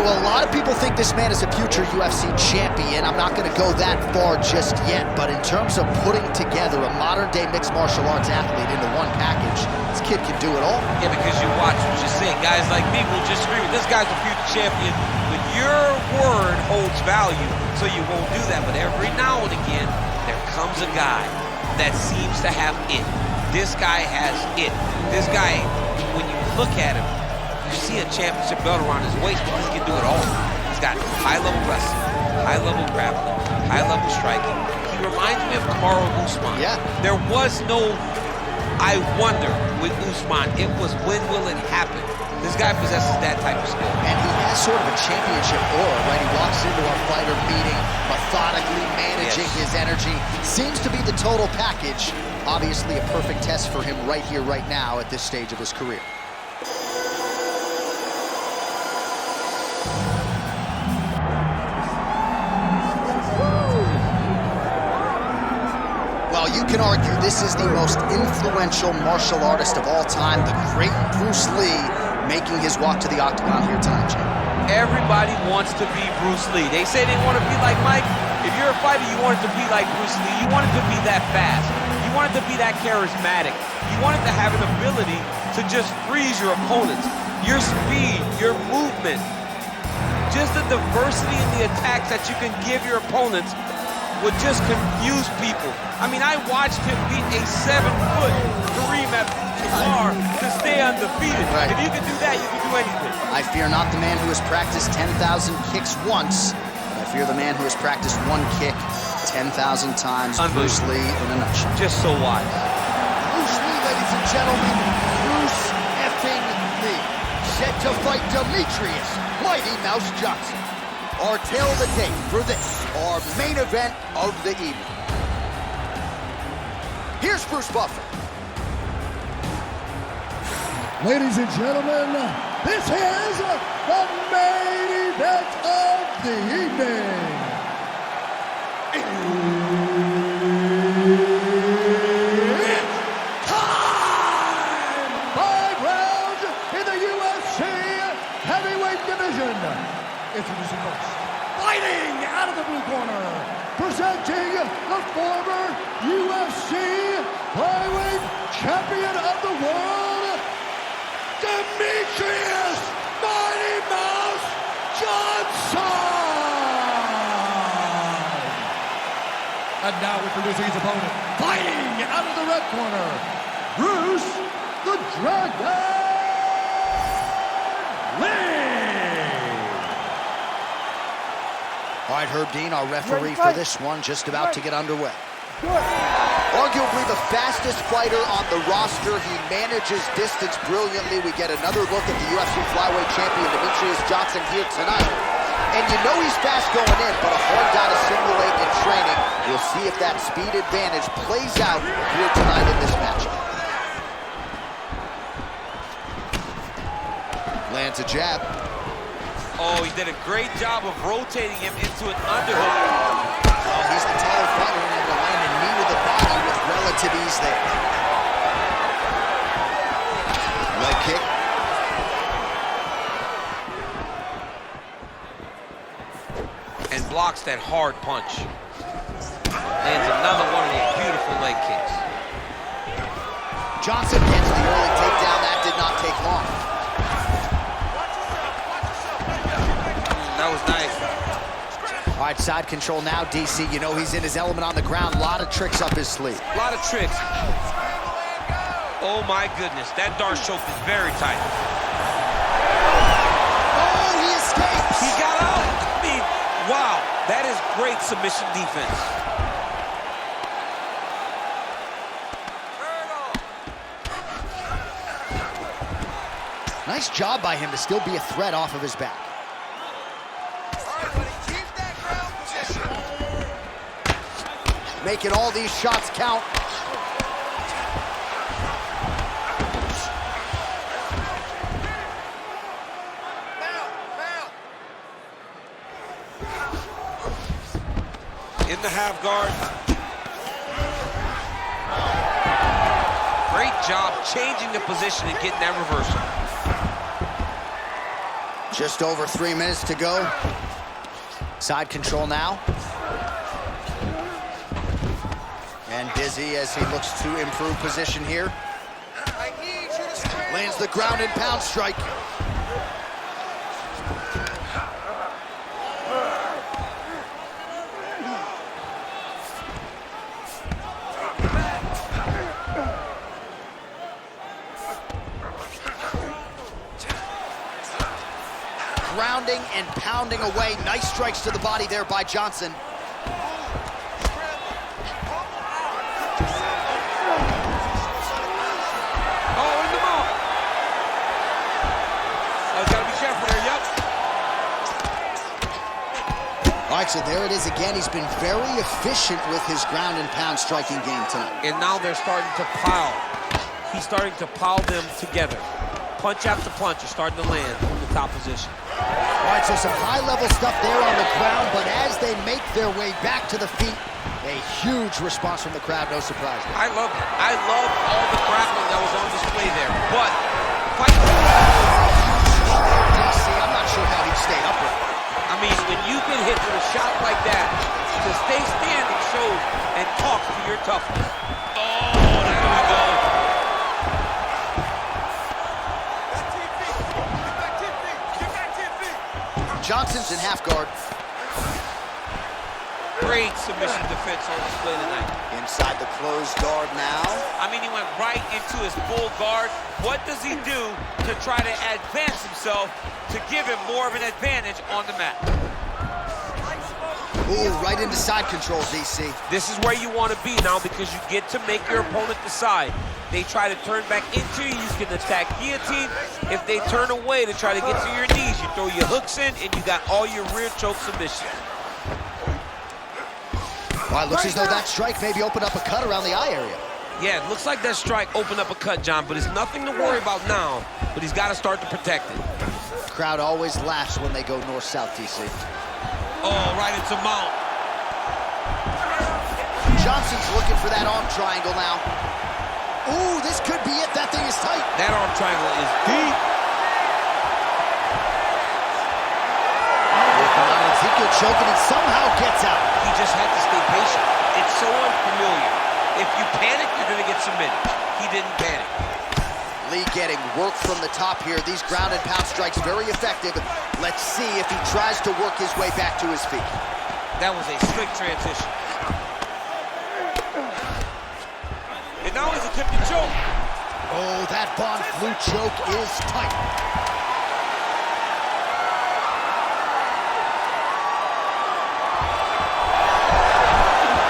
well, a lot of people think this man is a future UFC champion. I'm not going to go that far just yet, but in terms of putting together a modern-day mixed martial arts athlete into one package, this kid can do it all. Yeah, because you watch what you're saying. Guys like me will just scream, this guy's a future champion, but your word holds value, so you won't do that. But every now and again, there comes a guy that seems to have it. This guy has it. This guy, when you look at him, you see a championship belt around his waist because he can do it all. He's got high-level wrestling, high-level grappling, high-level striking. He reminds me of Kamaru Usman. Yeah. There was no I wonder with Usman. It was when will it happen? This guy possesses that type of skill. And he has sort of a championship aura, right? He walks into our fighter meeting, methodically managing his energy. Seems to be the total package. Obviously a perfect test for him right here, right now, at this stage of his career. Well, you can argue this is the most influential martial artist of all time, the great Bruce Lee, making his walk to the octagon here tonight, Jim. Everybody wants to be Bruce Lee. They say they want to be like Mike. If you're a fighter, you want it to be like Bruce Lee. You want it to be that fast. You want it to be that charismatic. You want it to have an ability to just freeze your opponents. Your speed, your movement, just the diversity in the attacks that you can give your opponents would just confuse people. I mean, I watched him beat a 7-foot Kareem Abdul-Jabbar to stay undefeated. Right. If you can do that, you can do anything. I fear not the man who has practiced 10,000 kicks once, but I fear the man who has practiced one kick 10,000 times. Bruce Lee in a nutshell. Just so wise. Bruce Lee, ladies and gentlemen, Bruce effing Lee, set to fight Demetrius Mighty Mouse Johnson. Our tale of the day for this, our main event of the evening. Here's Bruce Buffer. Ladies and gentlemen, this is the main event of the evening. It's time! 5 rounds in the UFC heavyweight division. Introducing first, fighting out of the blue corner, presenting the former UFC flyweight champion of the world, Demetrius Mighty Mouse Johnson! And now introducing his opponent, fighting out of the red corner, Bruce the Dragon Lee! All right, Herb Dean, our referee for this one, just about to get underway. Arguably the fastest fighter on the roster. He manages distance brilliantly. We get another look at the UFC flyweight champion, Demetrius Johnson, here tonight. And you know he's fast going in, but a hard guy to simulate in training. We'll see if that speed advantage plays out here tonight in this matchup. Lands a jab. Oh, he did a great job of rotating him into an underhook. Well, he's the taller fighter and able to land a knee to the body with relative ease there. Leg kick. And blocks that hard punch. Lands another one of those beautiful leg kicks. Johnson gets the early takedown. That did not take long. That was nice. All right, side control now, DC. You know he's in his element on the ground. A lot of tricks up his sleeve. A lot of tricks. Oh my goodness, that dart choke is very tight. Oh, he escapes! He got out. I mean, wow, that is great submission defense. Nice job by him to still be a threat off of his back. Making all these shots count. In the half guard. Great job changing the position and getting that reversal. Just over 3 minutes to go. Side control now. And busy as he looks to improve position here. Lands the ground and pound strike. Grounding and pounding away. Nice strikes to the body there by Johnson. All right, so there it is again. He's been very efficient with his ground and pound striking game tonight. And now they're starting to pile. He's starting to pile them together. Punch after punch is starting to land from the top position. All right, so some high-level stuff there on the ground, but as they make their way back to the feet, a huge response from the crowd, no surprise. I love all the grappling that was on display there, but I'm not sure how he'd stay upright. I mean, when you get hit with a shot like that, to stay standing shows and talks to your toughness. Oh, there we go. Johnson's in half guard. Great submission defense on display tonight. Inside the closed guard now. I mean, he went right into his full guard. What does he do to try to advance himself to give him more of an advantage on the mat? Ooh, right into side control, DC. This is where you want to be now because you get to make your opponent decide. They try to turn back into you, you can attack guillotine. If they turn away to try to get to your knees, you throw your hooks in and you got all your rear choke submissions. Well, it looks as though that strike maybe opened up a cut around the eye area. Yeah, it looks like that strike opened up a cut, John, but it's nothing to worry about now, but he's got to start to protect it. Crowd always laughs when they go north-south, DC. Oh, right into mount. Johnson's looking for that arm triangle now. Ooh, this could be it. That thing is tight. That arm triangle is deep. Ezekiel choking and somehow gets out. He just had to stay patient. It's so unfamiliar. If you panic, you're going to get submitted. He didn't panic. Lee getting work from the top here. These ground and pound strikes very effective. Let's see if he tries to work his way back to his feet. That was a slick transition. And now he's attempting to choke. Oh, that Von Flue choke is tight.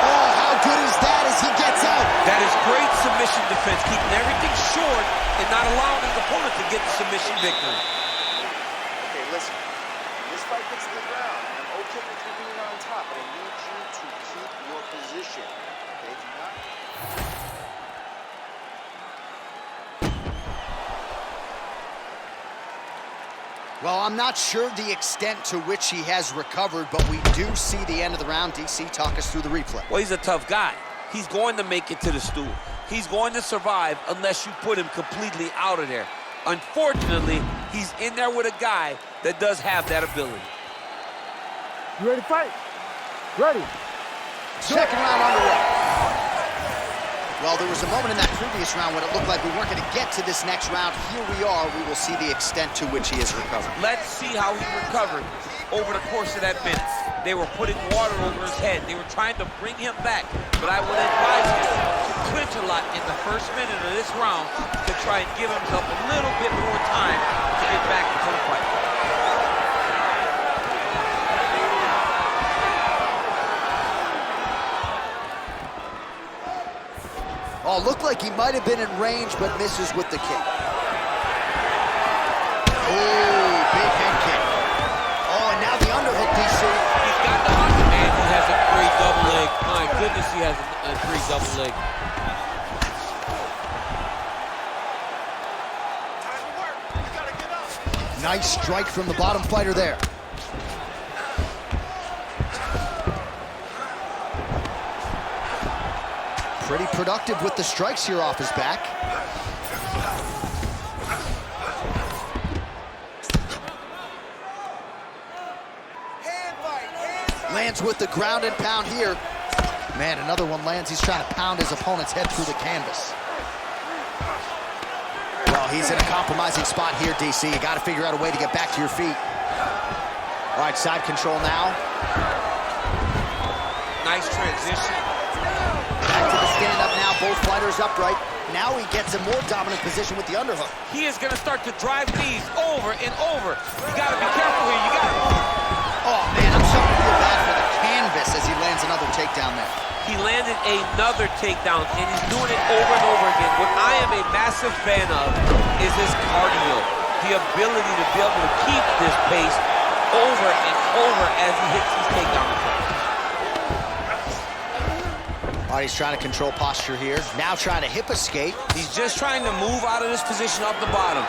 Oh, how good is that as he gets out? That is great submission defense, keeping everything short and not allowing his opponent to get the submission victory. Okay, listen. When this fight gets to the ground, I'm okay with you being on top, but I need you to keep your position. Okay, do not... Well, I'm not sure the extent to which he has recovered, but we do see the end of the round. DC, talk us through the replay. Well, he's a tough guy. He's going to make it to the stool. He's going to survive unless you put him completely out of there. Unfortunately, he's in there with a guy that does have that ability. You ready to fight? Ready. Second round underway. Well, there was a moment in that previous round when it looked like we weren't going to get to this next round. Here we are. We will see the extent to which he has recovered. Let's see how he recovered over the course of that minute. They were putting water over his head. They were trying to bring him back. But I would advise him to clinch a lot in the first minute of this round to try and give himself a little bit more time to get back into the fight. Oh, looked like he might have been in range, but misses with the kick. Oh, big head kick. Oh, and now the underhook, DC. He's got the hook, man. He has a great double leg. My goodness, he has a great double leg. Time to work. You gotta get up. Nice strike from the bottom fighter there. Pretty productive with the strikes here off his back. lands with the ground and pound here. Man, another one lands. He's trying to pound his opponent's head through the canvas. Well, he's in a compromising spot here, DC. You got to figure out a way to get back to your feet. All right, side control now. Nice transition. Back to the stand-up now. Both fighters upright. Now he gets a more dominant position with the underhook. He is going to start to drive knees over and over. You got to be careful here. You got to. Oh, man, I'm starting to feel bad for the canvas as he lands another takedown there. He landed another takedown, and he's doing it over and over again. What I am a massive fan of is his cardio. The ability to be able to keep this pace over and over as he hits these takedown attempts. All right, he's trying to control posture here. Now trying to hip escape. He's just trying to move out of this position up the bottom.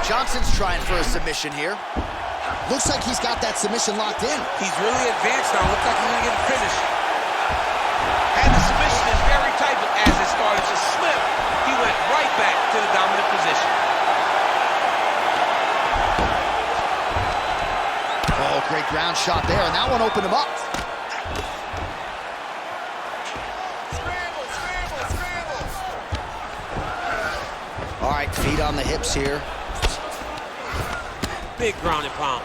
Johnson's trying for a submission here. Looks like he's got that submission locked in. He's really advanced now. Looks like he's going to get a finish. And the submission is very tight, but as it started to slip, he went right back to the dominant position. Oh, great ground shot there, and that one opened him up. All right, feet on the hips here. Big ground and pound.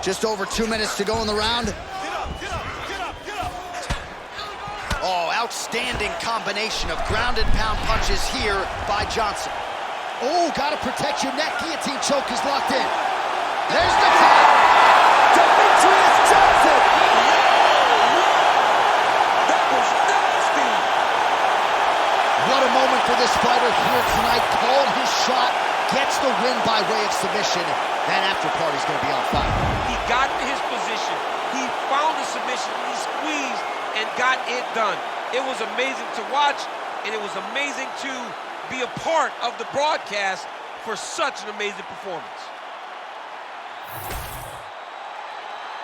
Just over 2 minutes to go in the round. Oh, outstanding combination of ground and pound punches here by Johnson. Oh, gotta protect your neck. Guillotine choke is locked in. There's the tap. Demetrious Johnson. That was nasty. What a moment for this fighter here tonight. Called his shot, gets the win by way of submission. That after party's gonna be on fire. He got to his position. He found the submission. He squeezed and got it done. It was amazing to watch, and it was amazing to be a part of the broadcast for such an amazing performance.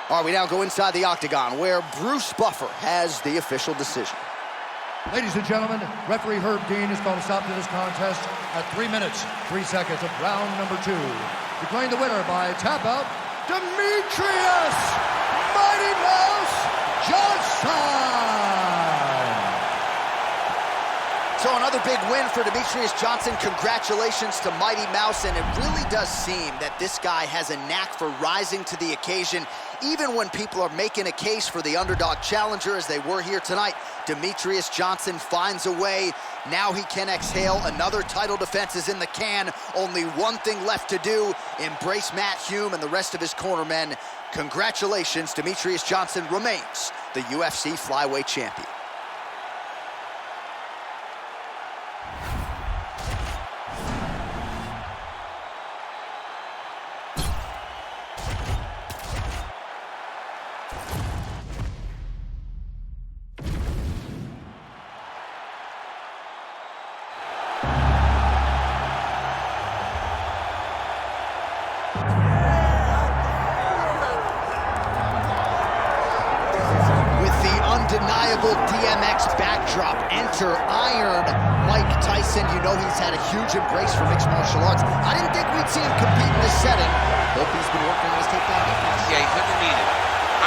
All right, we now go inside the octagon where Bruce Buffer has the official decision. Ladies and gentlemen, referee Herb Dean has called a stop to this contest at 3 minutes, 3 seconds of round number 2. Declaring the winner by tap out, Demetrious Mighty Mouse Johnson! So another big win for Demetrious Johnson. Congratulations to Mighty Mouse, and it really does seem that this guy has a knack for rising to the occasion, even when people are making a case for the underdog challenger as they were here tonight. Demetrious Johnson finds a way. Now he can exhale. Another title defense is in the can. Only one thing left to do, embrace Matt Hume and the rest of his cornermen. Congratulations, Demetrious Johnson remains the UFC flyweight champion. Undeniable DMX backdrop. Enter Iron Mike Tyson. You know he's had a huge embrace for mixed martial arts. I didn't think we'd see him compete in this setting. Hope he's been working on his takedown defense. Yeah, he's gonna need it.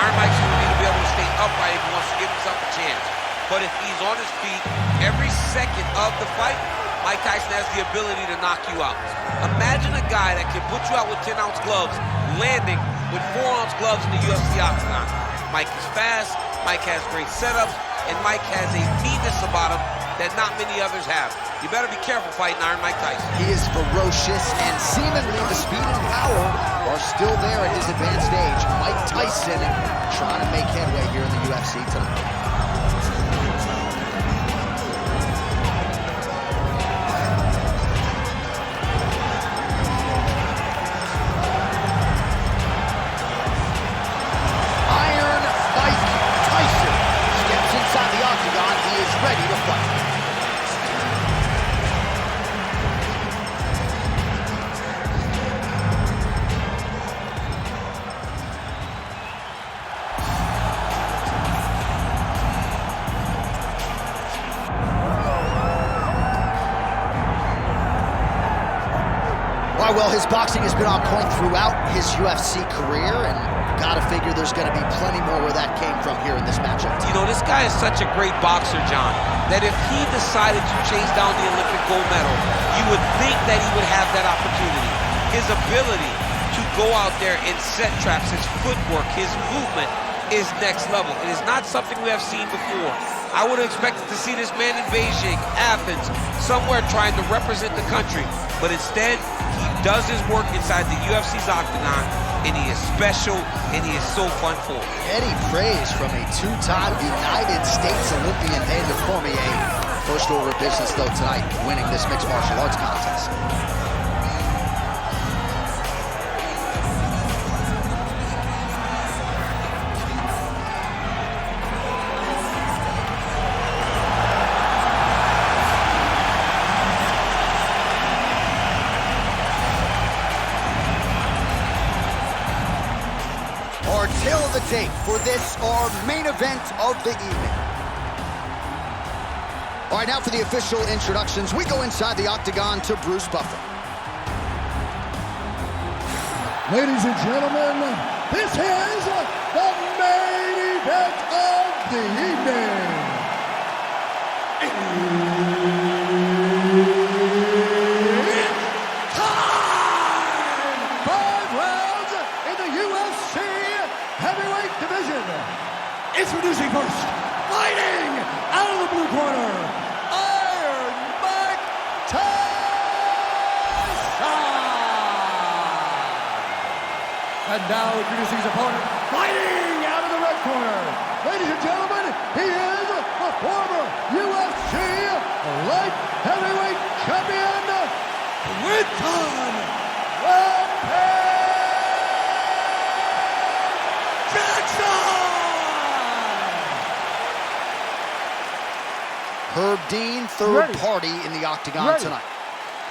Iron Mike's gonna need to be able to stay upright if he wants to give himself a chance. But if he's on his feet every second of the fight, Mike Tyson has the ability to knock you out. Imagine a guy that can put you out with 10-ounce gloves, landing with 4-ounce gloves in the UFC octagon. Mike is fast, Mike has great setups, and Mike has a meanness about him that not many others have. You better be careful fighting Iron Mike Tyson. He is ferocious, and seemingly the speed and power are still there at his advanced age. Mike Tyson trying to make headway here in the UFC tonight. Ready to fight. well, his boxing has been on point throughout his UFC career, and gotta figure there's gonna be plenty more where that came from here in this matchup. You know, this guy is such a great boxer, John, that if he decided to chase down the Olympic gold medal, you would think that he would have that opportunity. His ability to go out there and set traps, his footwork, his movement is next level. It is not something we have seen before. I would have expected to see this man in Beijing, Athens, somewhere trying to represent the country. But instead, he does his work inside the UFC's octagon, and he is special, and he is so fun for him. Heady praise from a two-time United States Olympian, Daniel Cormier. First order of business, though, tonight, winning this mixed martial arts contest. Our tail of the tape for this, our main event of the evening. All right, now for the official introductions, we go inside the octagon to Bruce Buffer. Ladies and gentlemen, this is the main event of the evening. It's time! 5 rounds in the UFC heavyweight division. Introducing first, fighting out of the blue corner, Iron Mike Tyson. And now introducing his opponent, fighting out of the red corner. Ladies and gentlemen, he is the former UFC light heavyweight champion, Winton Rampage Jackson! Herb Dean, third party in the octagon tonight.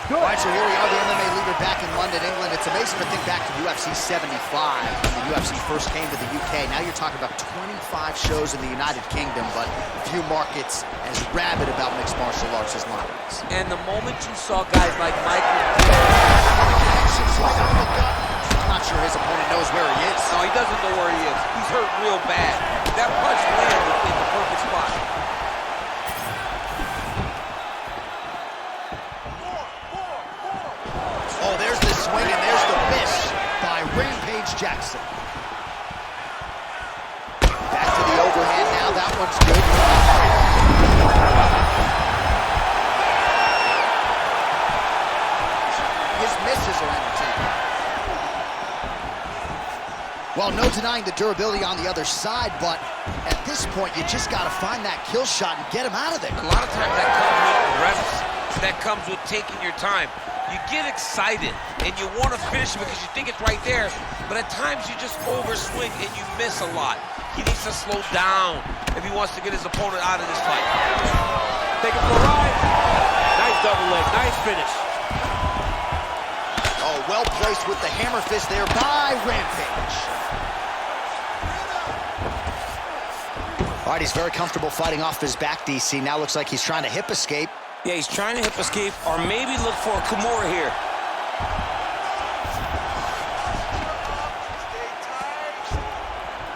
All right, so here we are, the MMA leader back in London, England. It's amazing to think back to UFC 75 when the UFC first came to the UK. Now you're talking about 25 shows in the United Kingdom, but few markets as rabid about mixed martial arts as London. And the moment you saw guys like Michael, I'm not sure his opponent knows where he is. no, he doesn't know where he is. He's hurt real bad. That punch landed in the perfect spot. Oh, there's the swing and there's the miss by Rampage Jackson. Back to the overhand now, that one's good. His misses are entertaining. Well, no denying the durability on the other side, but at this point, you just got to find that kill shot and get him out of there. A lot of times that comes with reps. That comes with taking your time. You get excited, and you want to finish it because you think it's right there, but at times you just overswing and you miss a lot. He needs to slow down if he wants to get his opponent out of this fight. Take it for a ride. Nice double leg, nice finish. Oh, well placed with the hammer fist there by Rampage. All right, he's very comfortable fighting off his back, DC. Now looks like he's trying to hip escape. Yeah, he's trying to hip escape or maybe look for a Kimura here.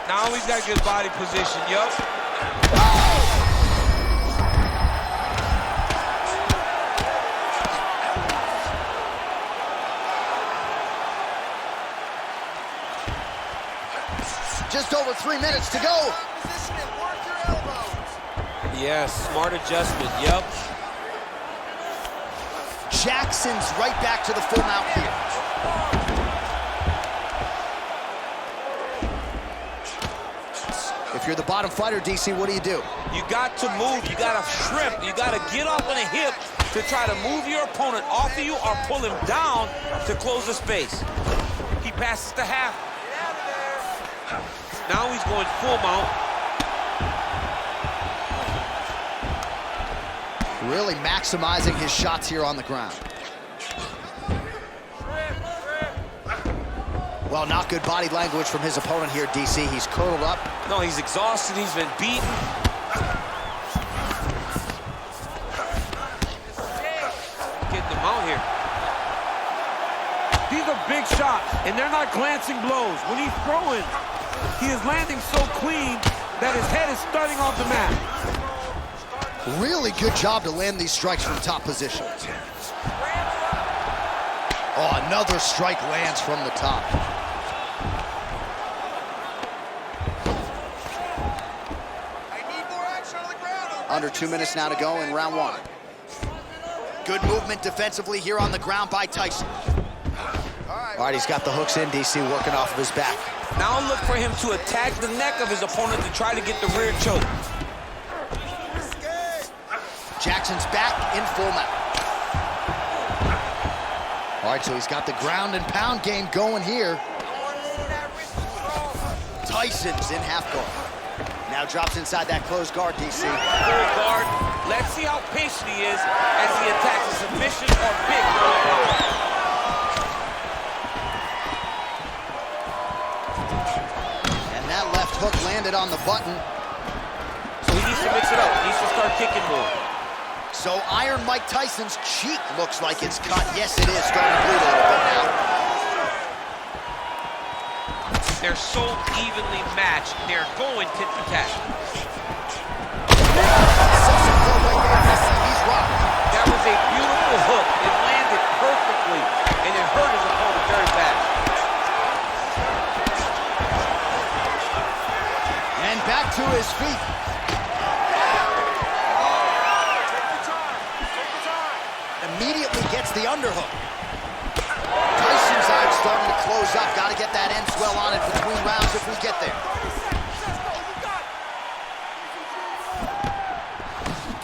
Now he's got good body position, yup. Just over 3 minutes to go. Yes, smart adjustment, yup. Jackson's right back to the full mount here. If you're the bottom fighter, DC, what do? You got to move, you got to shrimp, you got to get off on a hip to try to move your opponent off of you or pull him down to close the space. He passes to half. Now he's going full mount. Really maximizing his shots here on the ground. Well, not good body language from his opponent here, DC. He's curled up. No, he's exhausted, he's been beaten. Getting him out here. big shots, and they're not glancing blows. When he's throwing, he is landing so clean that his head is starting off the mat. Really good job to land these strikes from top position. Oh, another strike lands from the top. Under 2 minutes now to go in round one. Good movement defensively here on the ground by Tyson. All right, he's got the hooks in, DC, working off of his back. Now look for him to attack the neck of his opponent to try to get the rear choke. Jackson's back in full mount. All right, so he's got the ground and pound game going here. Tyson's in half guard. Now drops inside that closed guard, DC. Full guard. Let's see how patient he is as he attacks a submission or big. And that left hook landed on the button. So he needs to mix it up. He needs to start kicking more. So Iron Mike Tyson's cheek looks like it's cut. Yes, it is. Starting to bleed a little bit now. They're so evenly matched. They're going tit for tat. He's rocked. That was a beautiful hook. It landed perfectly, and it hurt his opponent very bad. And back to his feet. Immediately gets the underhook. Tyson's eyes starting to close up. Got to get that end swell on it between rounds if we get there.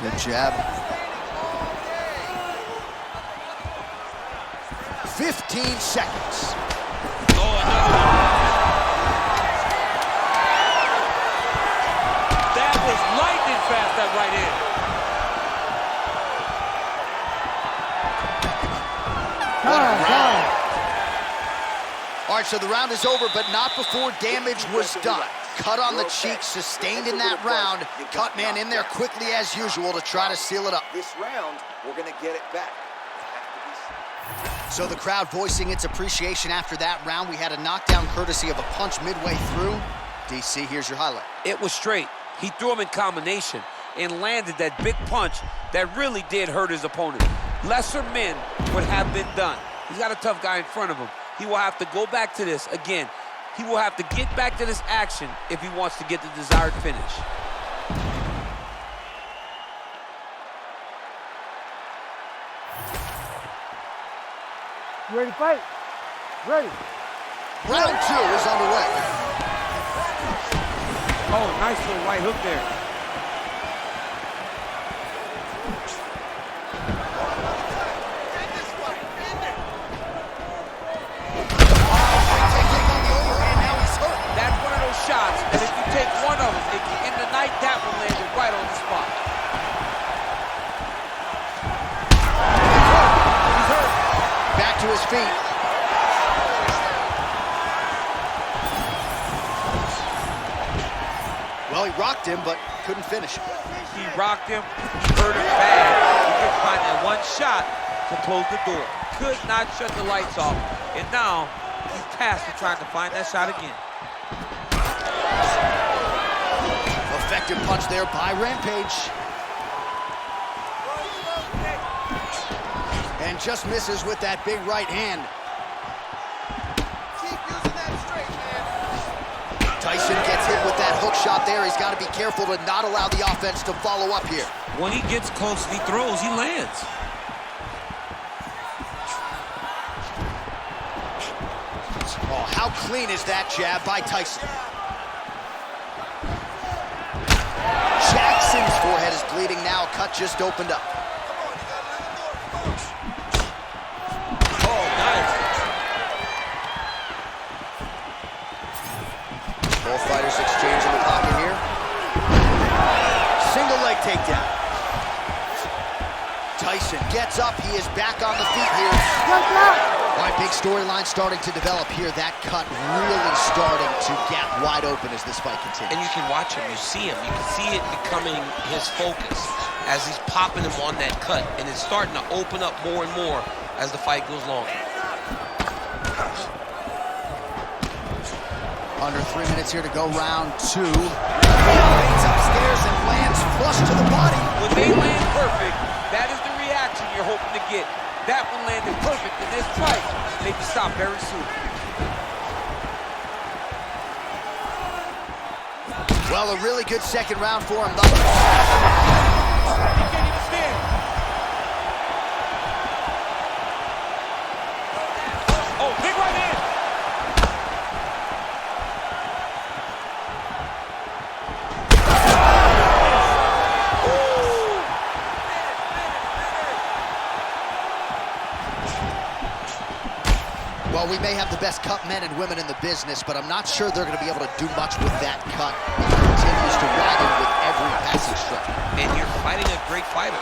Good jab. 15 seconds. Oh, another one. That was lightning fast, that right hand. All right, so the round is over, but not before damage was done. Cut on the cheek, sustained in that round. Cut man in there quickly as usual to try to seal it up. This round, we're gonna get it back. So the crowd voicing its appreciation after that round. We had a knockdown courtesy of a punch midway through. DC, here's your highlight. It was straight. He threw him in combination and landed that big punch that really did hurt his opponent. Lesser men would have been done. He's got a tough guy in front of him. He will have to go back to this again. He will have to get back to this action if he wants to get the desired finish. You ready to fight? Ready. Round two is underway. Oh, nice little right hook there. That's one of those shots that if you take one of them, if you end the night, that one landed right on the spot. He's hurt. Back to his feet. Well, he rocked him, but couldn't finish him. He rocked him, he hurt him bad. He couldn't find that one shot to close the door. Could not shut the lights off, and now he's tasked with trying to find that shot again. Effective punch there by Rampage. And just misses with that big right hand. Keep using that straight, man. Tyson gets hit with that hook shot there. He's got to be careful to not allow the offense to follow up here. When he gets close, he throws, he lands. Oh, how clean is that jab by Tyson? Jackson's forehead is bleeding now. Cut just opened up. Oh, nice. Both fighters exchange in the pocket here. Single leg takedown. Tyson gets up. He is back on the feet here. All right, big storyline starting to develop here. That cut really starting to get wide open as this fight continues. And you can watch him, you see him. You can see it becoming his focus as he's popping him on that cut. And it's starting to open up more and more as the fight goes longer. Under 3 minutes here to go, round 2. Fades upstairs and lands flush to the body. When they land perfect, that is the reaction you're hoping to get. That one landed perfect in this fight. They can stop very soon. Well, a really good second round for him. He can't even stand. Oh, big right hand. Well, we may have the best cut men and women in the business, but I'm not sure they're going to be able to do much with that cut. He continues to widen with every passing strike. And you're fighting a great fighter.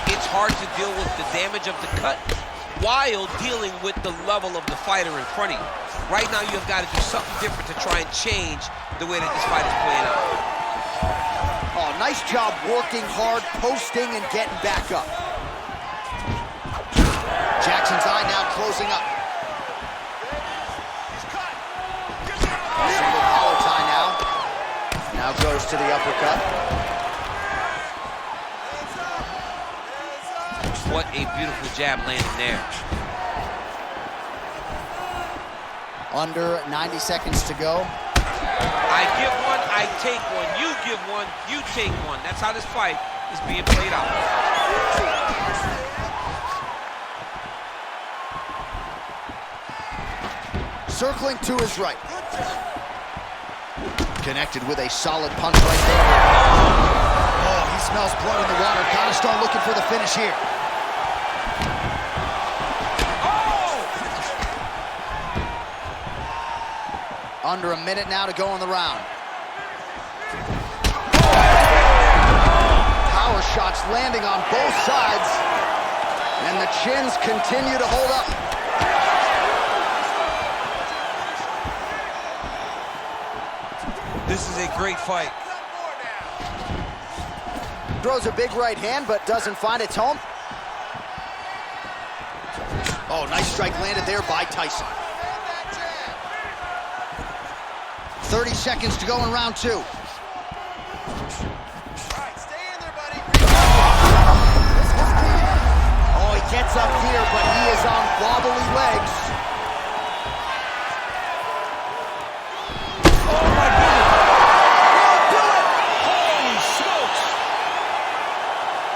It's hard to deal with the damage of the cut while dealing with the level of the fighter in front of you. Right now, you've got to do something different to try and change the way that this fight is playing out. Oh, nice job working hard, posting, and getting back up. Jackson's eye now closing up. Single collar tie now. Now goes to the uppercut. What a beautiful jab landing there. Under 90 seconds to go. I give one, I take one. You give one, you take one. That's how this fight is being played out. Circling to his right. Connected with a solid punch right there. Oh, he smells blood in the water. Gotta start looking for the finish here. Under a minute now to go in the round. Power shots landing on both sides. And the chins continue to hold up. This is a great fight. Throws a big right hand, but doesn't find its home. Oh, nice strike landed there by Tyson. 30 seconds to go in round 2. All right, stay in there, buddy. Oh, he gets up here, but he is on wobbly legs. Oh my goodness. Won't do it. Holy smokes.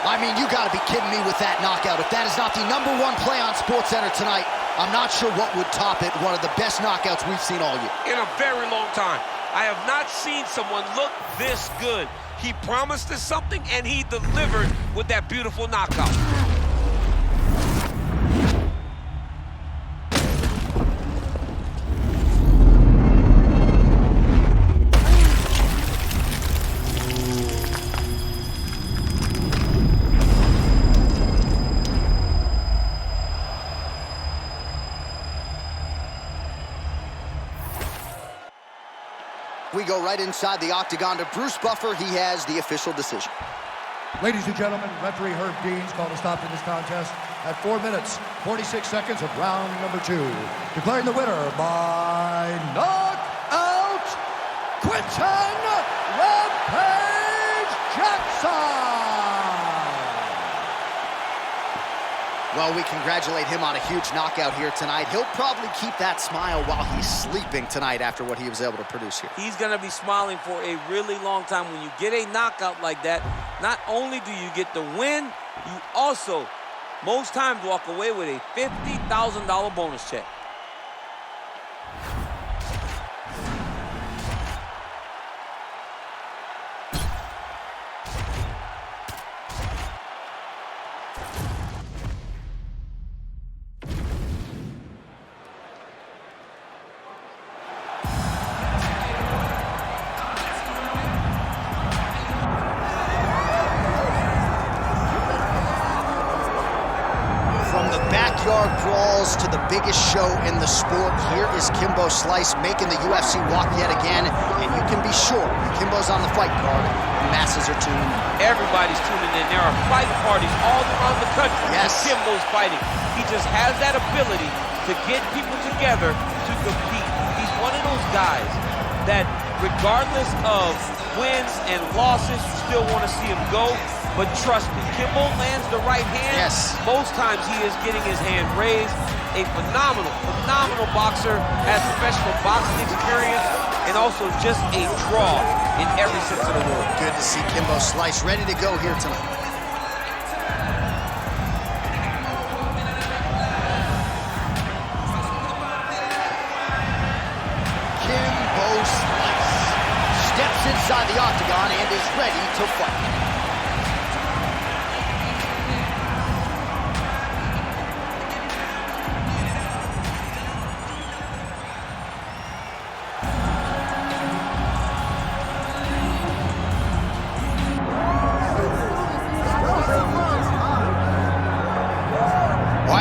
I mean, you gotta be kidding me with that knockout. If that is not the #1 play on SportsCenter tonight, I'm not sure what would top it. One of the best knockouts we've seen all year. In a very long time. I have not seen someone look this good. He promised us something, and he delivered with that beautiful knockout. We go right inside the octagon to Bruce Buffer. He has the official decision. Ladies and gentlemen, referee Herb Dean's called a stop to this contest at 4 minutes, 46 seconds of round number 2. Declaring the winner by knockout, Quinton Rampage Jackson! Well, we congratulate him on a huge knockout here tonight. He'll probably keep that smile while he's sleeping tonight after what he was able to produce here. He's going to be smiling for a really long time. When you get a knockout like that, not only do you get the win, you also, most times, walk away with a $50,000 bonus check. Backyard brawls to the biggest show in the sport. Here is Kimbo Slice making the UFC walk yet again, and you can be sure Kimbo's on the fight card. The masses are tuned in. Everybody's tuning in. There are fight parties all around the country. Yes. Kimbo's fighting. He just has that ability to get people together to compete. He's one of those guys that regardless of wins and losses, you still want to see him go. But trust me, Kimbo lands the right hand. Yes. Most times he is getting his hand raised. A phenomenal, phenomenal boxer, has professional boxing experience, and also just a draw in every sense of the word. Good to see Kimbo Slice ready to go here tonight. Kimbo Slice steps inside the octagon and is ready to fight.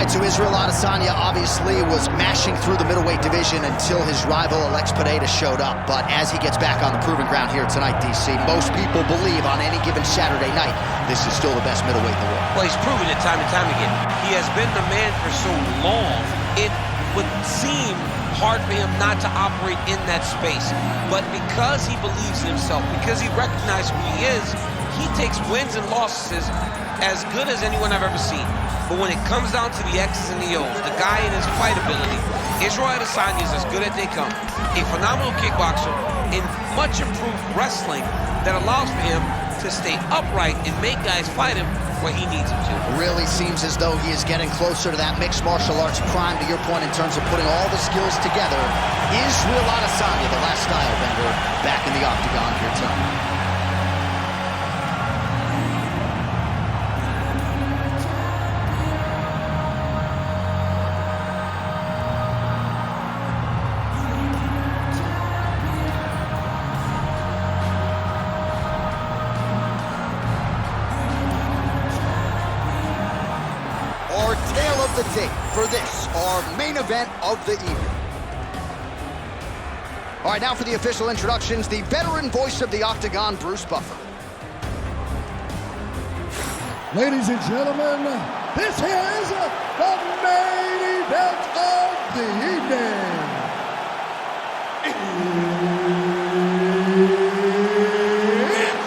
So Israel Adesanya obviously was mashing through the middleweight division until his rival Alex Pineda showed up. But as he gets back on the proving ground here tonight, DC, most people believe on any given Saturday night, this is still the best middleweight in the world. Well, he's proven it time and time again. He has been the man for so long, it would seem hard for him not to operate in that space. But because he believes in himself, because he recognizes who he is, he takes wins and losses as good as anyone I've ever seen. But when it comes down to the X's and the O's, the guy and his fight ability, Israel Adesanya is as good as they come. A phenomenal kickboxer in much improved wrestling that allows for him to stay upright and make guys fight him where he needs him to. Really seems as though he is getting closer to that mixed martial arts prime, to your point, in terms of putting all the skills together. Israel Adesanya, the last style bender, back in the octagon here tonight. The tape for this, our main event of the evening. All right, now for the official introductions, the veteran voice of the octagon, Bruce Buffer. Ladies and gentlemen, this is the main event of the evening. It's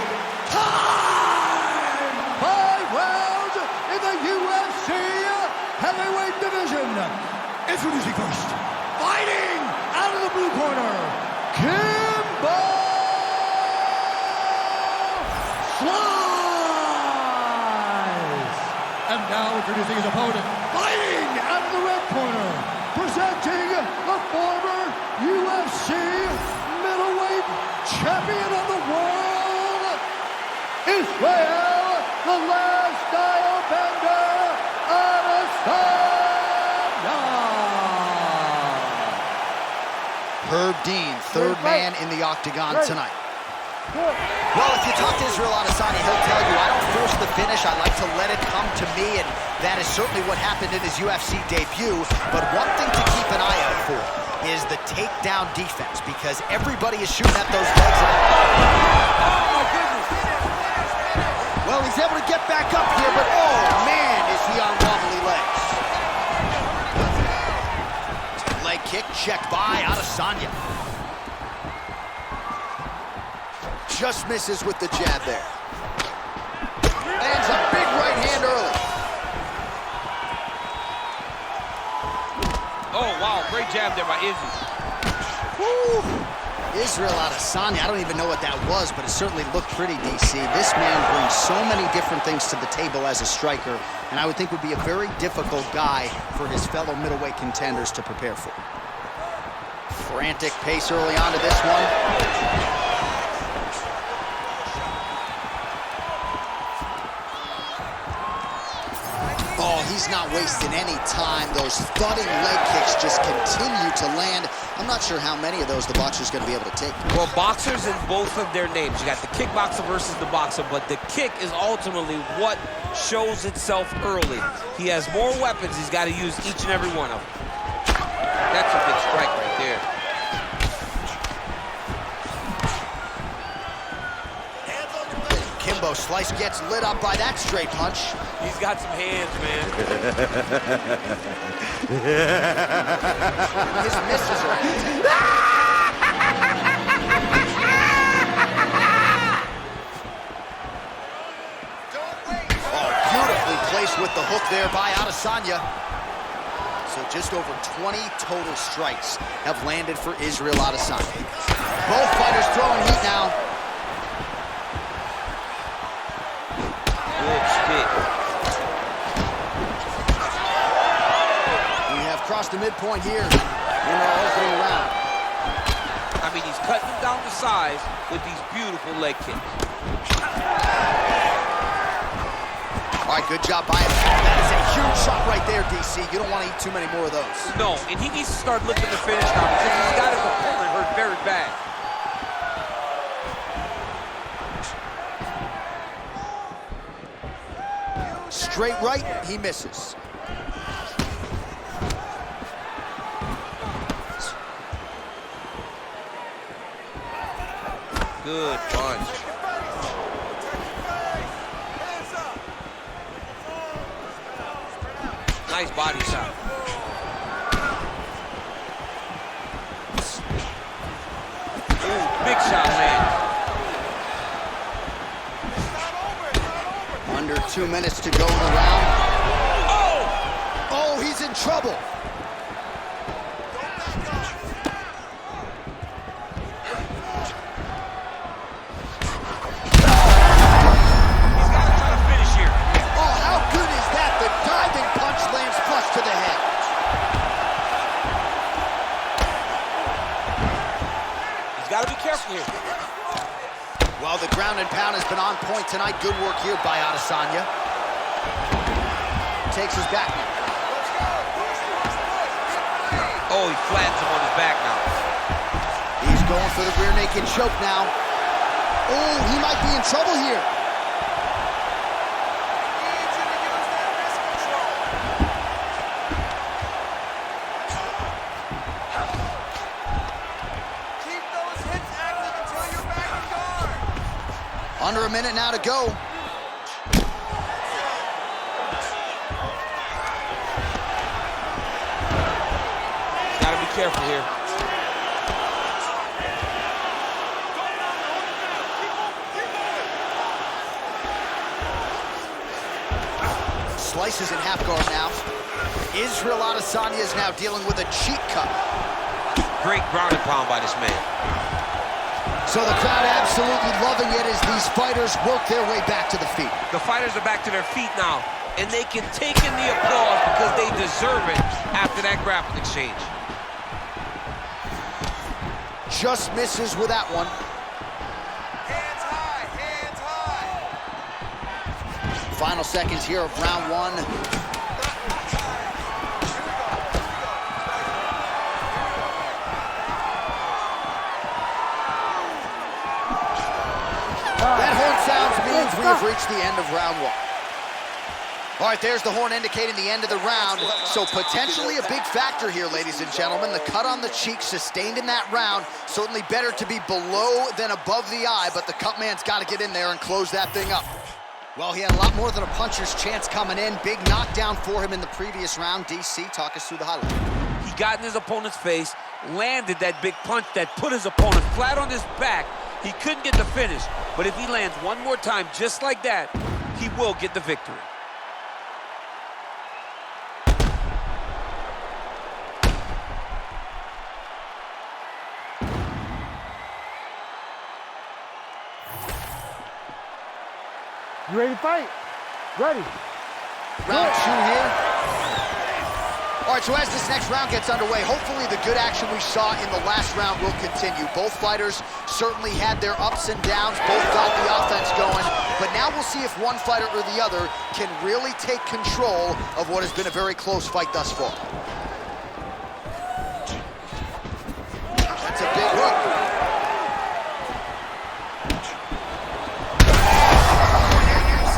time! 5 rounds in the UFC heavyweight division. Introducing first, fighting out of the blue corner, Kimbo Slice. And now introducing his opponent, fighting out of the red corner, presenting the former UFC middleweight champion of the world, Israel, the last style bender, Herb Dean, third man in the octagon tonight. Well, if you talk to Israel Adesanya, he'll tell you, I don't force the finish, I like to let it come to me, and that is certainly what happened in his UFC debut. But one thing to keep an eye out for is the takedown defense, because everybody is shooting at those legs. Oh, my goodness. Well, he's able to get back up here, but oh, man, is he on wobbly legs. Leg kick checked by Adesanya. Just misses with the jab there. Lands a big right hand early. Oh, wow, great jab there by Izzy. Woo. Israel Adesanya, I don't even know what that was, but it certainly looked pretty, DC. This man brings so many different things to the table as a striker, and I would think would be a very difficult guy for his fellow middleweight contenders to prepare for. Frantic pace early on to this one. Oh, he's not wasting any time. Those thudding leg kicks just continue to land. I'm not sure how many of those the boxer's going to be able to take. Well, boxers in both of their names. You got the kickboxer versus the boxer, but the kick is ultimately what shows itself early. He has more weapons. He's got to use each and every one of them. That's a big strike right there. Kimbo Slice gets lit up by that straight punch. He's got some hands, man. His misses are Adesanya. So just over 20 total strikes have landed for Israel Adesanya. Both fighters throwing heat now. Good stick. We have crossed the midpoint here in our opening round. I mean, he's cutting them down to size with these beautiful leg kicks. All right, good job by him. That is a huge shot right there, DC. You don't want to eat too many more of those. No, and he needs to start looking to finish now because he's got his opponent hurt very bad. Straight right, he misses. Good punch. Nice body shot. Ooh, big shot, man. Under 2 minutes to go in the round. Oh, he's in trouble. He's got to try to finish here. Oh, how good is that? The diving punch lands flush to the head. He's got to be careful here. Well, the ground and pound has been on point tonight. Good work here by Adesanya. Takes his back. Oh, he flattens him on his back now. He's going for the rear naked choke now. Oh, he might be in trouble here. Under a minute now to go. Got to be careful here. Slices in half guard now. Israel Adesanya is now dealing with a cheek cut. Great ground and pound by this man. So the crowd absolutely loving it as these fighters work their way back to the feet. The fighters are back to their feet now, and they can take in the applause because they deserve it after that grappling exchange. Just misses with that one. Hands high, hands high. Final seconds here of round one. That horn sounds means we have reached the end of round one. All right, there's the horn indicating the end of the round. So potentially a big factor here, ladies and gentlemen. The cut on the cheek sustained in that round. Certainly better to be below than above the eye, but the cut man's got to get in there and close that thing up. Well, he had a lot more than a puncher's chance coming in. Big knockdown for him in the previous round. DC, talk us through the highlight. He got in his opponent's face, landed that big punch that put his opponent flat on his back. He couldn't get the finish, but if he lands one more time just like that, he will get the victory. You ready to fight? Ready. Round two here. All right, so as this next round gets underway, hopefully the good action we saw in the last round will continue. Both fighters certainly had their ups and downs. Both got the offense going. But now we'll see if one fighter or the other can really take control of what has been a very close fight thus far. That's a big hook.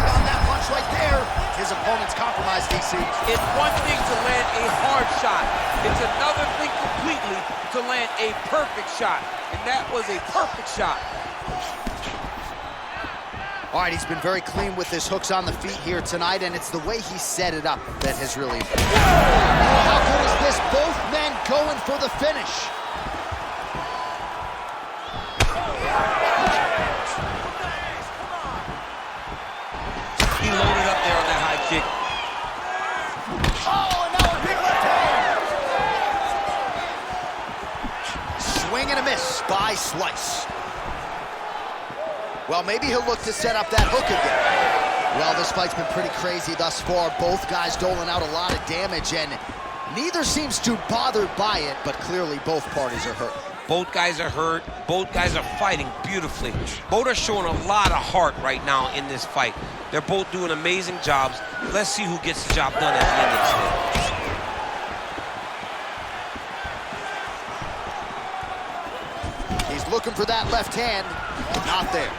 On that punch right there. His opponent's compromised, DC. It's one thing to land a hard shot. It's another thing completely to land a perfect shot. And that was a perfect shot. All right, he's been very clean with his hooks on the feet here tonight, and it's the way he set it up that has really... How good is this? Both men going for the finish. He loaded up there on that high kick. by Slice. Well, maybe he'll look to set up that hook again. Well, this fight's been pretty crazy thus far. Both guys doling out a lot of damage, and neither seems too bothered by it, but clearly both parties are hurt. Both guys are hurt. Both guys are fighting beautifully. Both are showing a lot of heart right now in this fight. They're both doing amazing jobs. Let's see who gets the job done at the end of this day. He's looking for that left hand. Not there.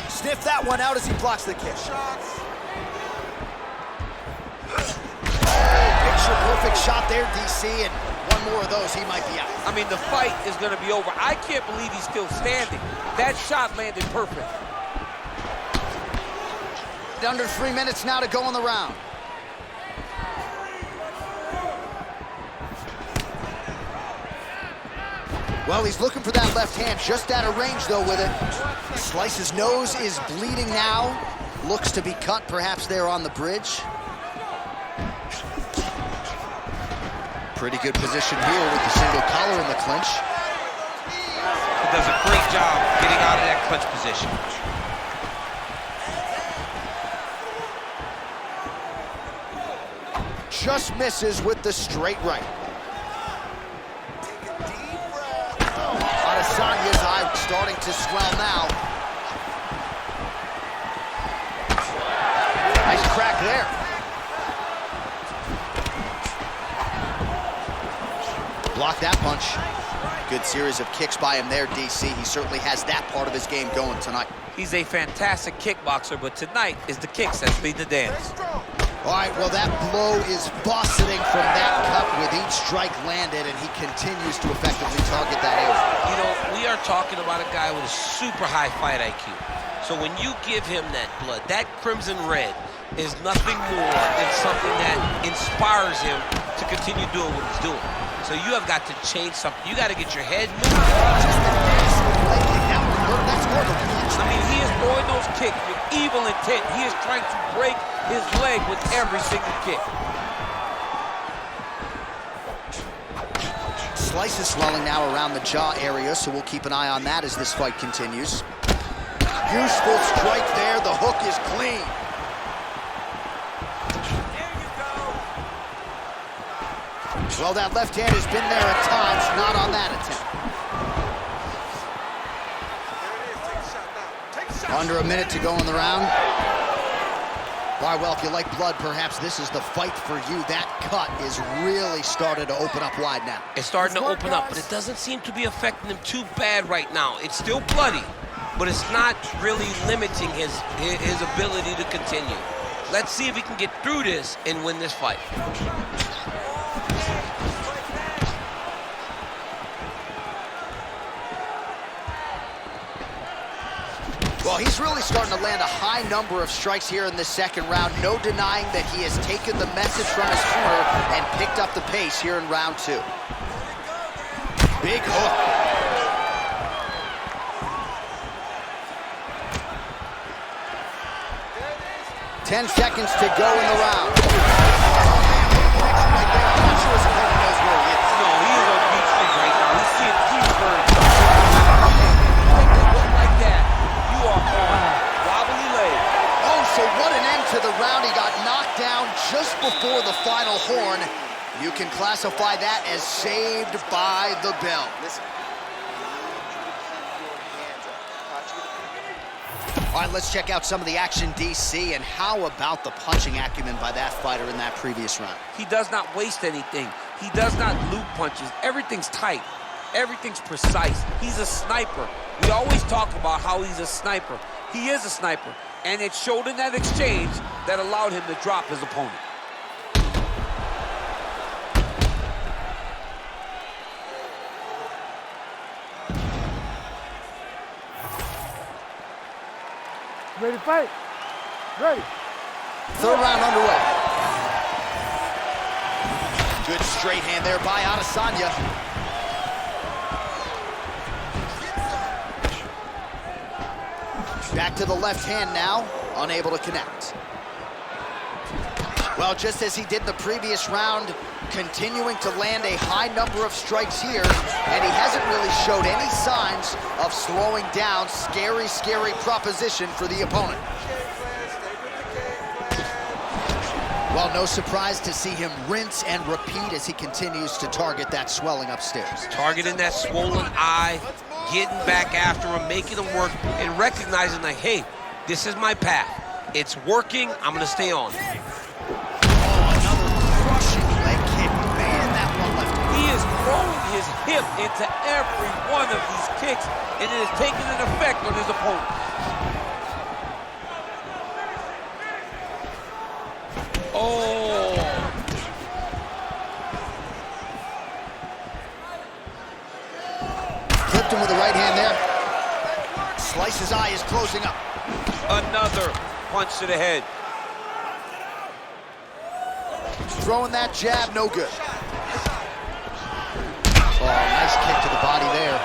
Sniff that one out as he blocks the kick. Picture-perfect shot there, DC, and one more of those, he might be out. I mean, the fight is going to be over. I can't believe he's still standing. That shot landed perfect. Under 3 minutes now to go in the round. Well, he's looking for that left hand, just out of range, though, with it. Slice's nose is bleeding now. Looks to be cut, perhaps there on the bridge. Pretty good position here with the single collar in the clinch. He does a great job getting out of that clinch position. Just misses with the straight right. Adesanya's eye starting to swell now. Nice crack there. Block that punch. Good series of kicks by him there, DC. He certainly has that part of his game going tonight. He's a fantastic kickboxer, but tonight is the kicks that lead the dance. All right, well, that blow is busting from that cut with each strike landed, and he continues to effectively target that area. You know, we are talking about a guy with a super high fight IQ. So when you give him that blood, that crimson red is nothing more than something that inspires him to continue doing what he's doing. So you have got to change something. You got to get your head moving. I mean, he is throwing those kicks with evil intent. He is trying to break his leg with every single kick. Slice is swelling now around the jaw area, so we'll keep an eye on that as this fight continues. Useful strike there. The hook is clean. Well, that left hand has been there at times, not on that attempt. Under a minute to go in the round. All right, well, if you like blood, perhaps this is the fight for you. That cut is really started to open up wide now. It's starting to open up, but it doesn't seem to be affecting him too bad right now. It's still bloody, but it's not really limiting his ability to continue. Let's see if he can get through this and win this fight. Well, he's really starting to land a high number of strikes here in the second round. No denying that he has taken the message from his corner and picked up the pace here in round two. Big hook. Ten seconds to go in the round. I'm not sure his opponent knows where he is. No, he is on beat street right now. He's seeing Keith Burns. Like that, you are on wobbly leg. Oh, so what an end to the round. He got knocked down just before the final horn. You can classify that as saved by the bell. Listen, All right, let's check out some of the action, DC, and how about the punching acumen by that fighter in that previous round? He does not waste anything. He does not loop punches. Everything's tight. Everything's precise. He's a sniper. We always talk about how he's a sniper. He is a sniper, and it showed in that exchange that allowed him to drop his opponent. Ready to fight? Ready. Third round underway. Good straight hand there by Adesanya. Back to the left hand now, unable to connect. Well, just as he did in the previous round, continuing to land a high number of strikes here, and he hasn't really showed any signs of slowing down. Scary, scary proposition for the opponent. Well, no surprise to see him rinse and repeat as he continues to target that swelling upstairs. Targeting that swollen eye, getting back after him, making him work, and recognizing like, hey, this is my path. It's working, I'm gonna stay on. Oh, another crushing leg kick. Man, that one left. He is throwing his hip into every one of these kicks, and it is taking an effect on his opponent. Oh! Clipped him with the right hand there. Slice's eye is closing up. Another punch to the head. Throwing that jab, no good. Oh, nice kick to the body there.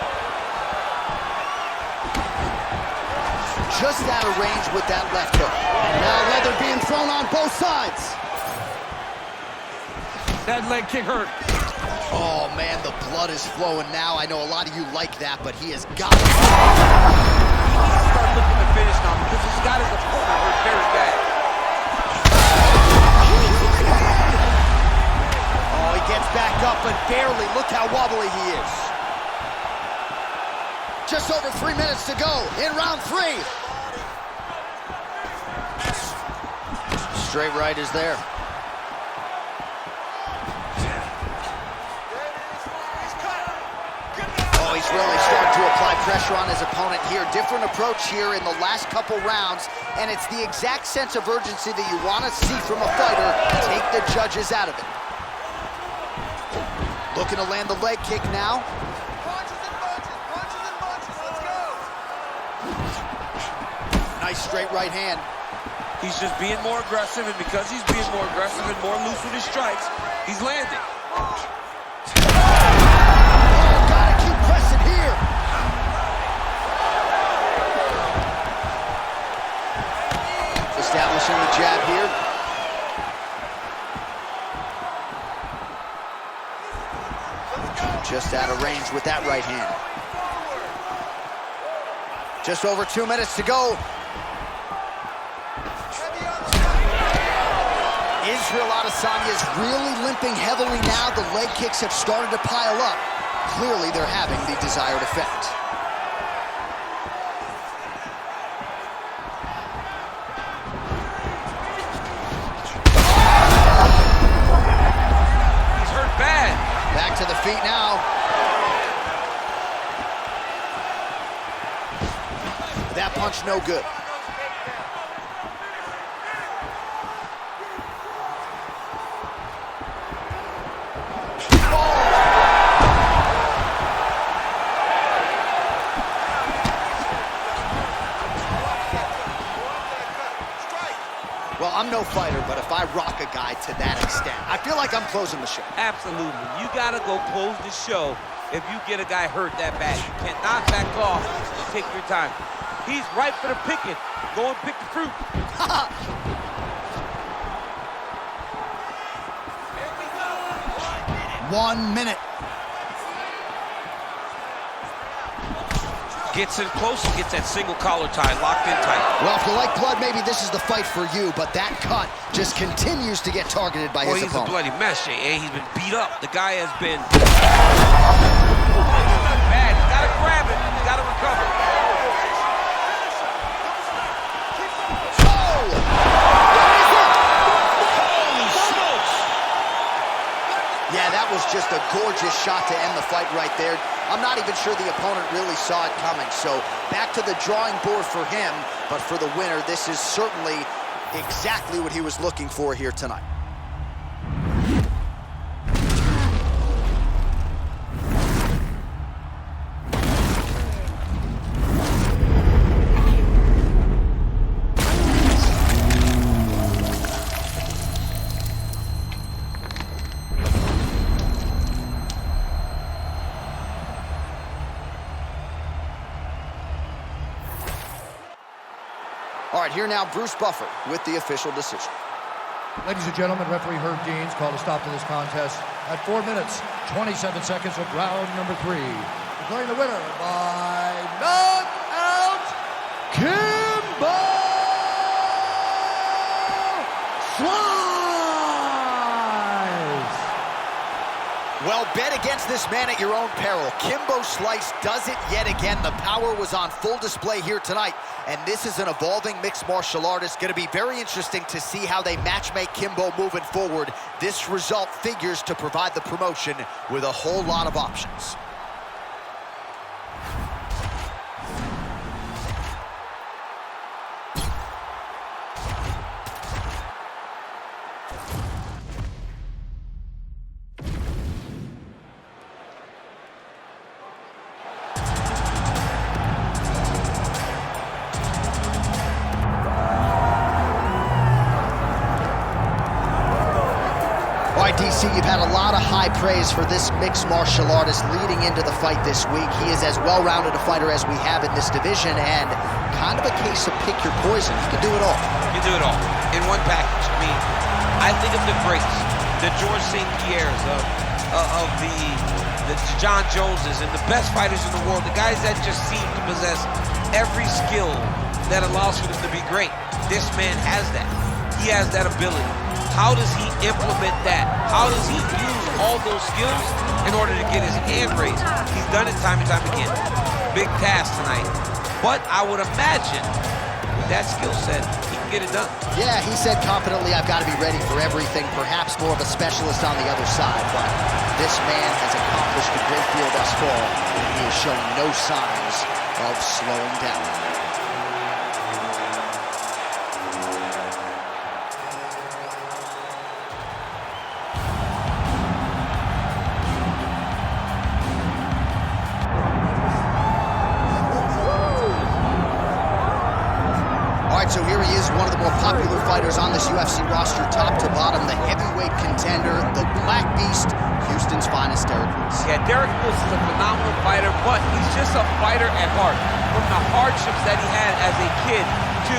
Just out of range with that left hook. Now leather being thrown on both sides. That leg kick hurt. Oh, man, the blood is flowing now. I know a lot of you like that, but he has got it. Start looking to finish now because he's got his opponent hurt very bad. Oh, he gets back up, but barely. Look how wobbly he is. Just over 3 minutes to go in round 3. Straight right is there. Oh, he's really starting to apply pressure on his opponent here. Different approach here in the last couple rounds, and it's the exact sense of urgency that you want to see from a fighter. Take the judges out of it. Looking to land the leg kick now. Punches and bunches, let's go. Nice straight right hand. He's just being more aggressive, and because he's being more aggressive and more loose with his strikes, he's landing. Oh, gotta keep pressing here. Establishing the jab here. Just out of range with that right hand. Just over 2 minutes to go. Israel Adesanya is really limping heavily now. The leg kicks have started to pile up. Clearly, they're having the desired effect. He's hurt bad. Back to the feet now. That punch no good. Well, I'm no fighter, but if I rock a guy to that extent, I feel like I'm closing the show. Absolutely. You gotta go close the show if you get a guy hurt that bad. You cannot back off and take your time. He's ripe for the picking. Go and pick the fruit. 1 minute. Gets in close and gets that single collar tie locked in tight. Well, if you like blood, maybe this is the fight for you, but that cut just continues to get targeted by his He's opponent. a bloody mess, Jay. He's been beat up. The guy has been Bad. You gotta grab it. You gotta recover. Oh! holy smokes! Yeah, that was just a gorgeous shot to end the fight right there. I'm not even sure the opponent really saw it coming. So back to the drawing board for him, but for the winner, this is certainly exactly what he was looking for here tonight. All right, here now, Bruce Buffer with the official decision. Ladies and gentlemen, referee Herb Deans called a stop to this contest at 4 minutes, 27 seconds of round number 3. Declaring the winner by knockout, Kimbo Slice! Well, bet against this man at your own peril. Kimbo Slice does it yet again. The power was on full display here tonight, and this is an evolving mixed martial artist. Going to be very interesting to see how they matchmake Kimbo moving forward. This result figures to provide the promotion with a whole lot of options. DC, you've had a lot of high praise for this mixed martial artist leading into the fight this week. He is as well-rounded a fighter as we have in this division, and kind of a case of pick your poison. He can do it all. You can do it all in one package. I mean, I think of the greats, the George St. Pierres, of the John Joneses, and the best fighters in the world, the guys that just seem to possess every skill that allows for them to be great. This man has that. He has that ability. How does he implement that? How does he use all those skills in order to get his hand raised? He's done it time and time again. Big task tonight. But I would imagine with that skill set, he can get it done. Yeah, he said confidently, I've got to be ready for everything. Perhaps more of a specialist on the other side, but this man has accomplished a great deal thus far, and he is showing no signs of slowing down. So here he is, one of the more popular fighters on this UFC roster, top to bottom, the heavyweight contender, the Black Beast, Houston's finest, Derrick Lewis. Yeah, Derrick Lewis is a phenomenal fighter, but he's just a fighter at heart. From the hardships that he had as a kid to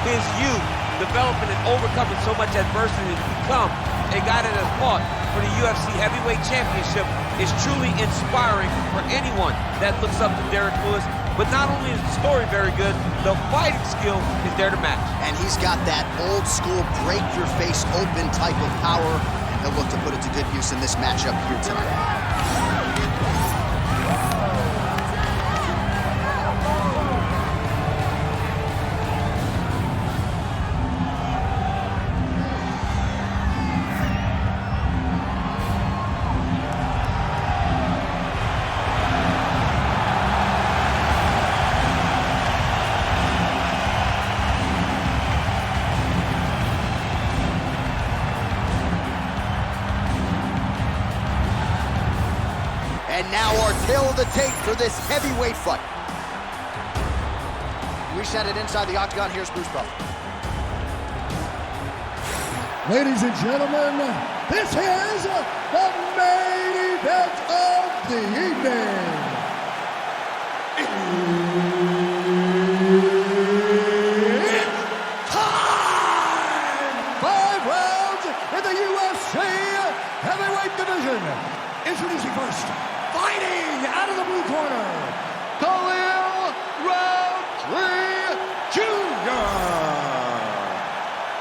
his youth, developing and overcoming so much adversity to become a guy that has fought for the UFC Heavyweight Championship is truly inspiring for anyone that looks up to Derrick Lewis. But not only is the story very good, the fighting skill is there to match. And he's got that old school break your face open type of power, and he'll look to put it to good use in this matchup here tonight. And now our tail of the tape for this heavyweight fight. We set it inside the octagon. Here's Bruce Buffer. Ladies and gentlemen, this is the main event of the evening. It's time! 5 rounds in the UFC heavyweight division. Introducing first, fighting out of the blue corner, Khalil Rountree Jr.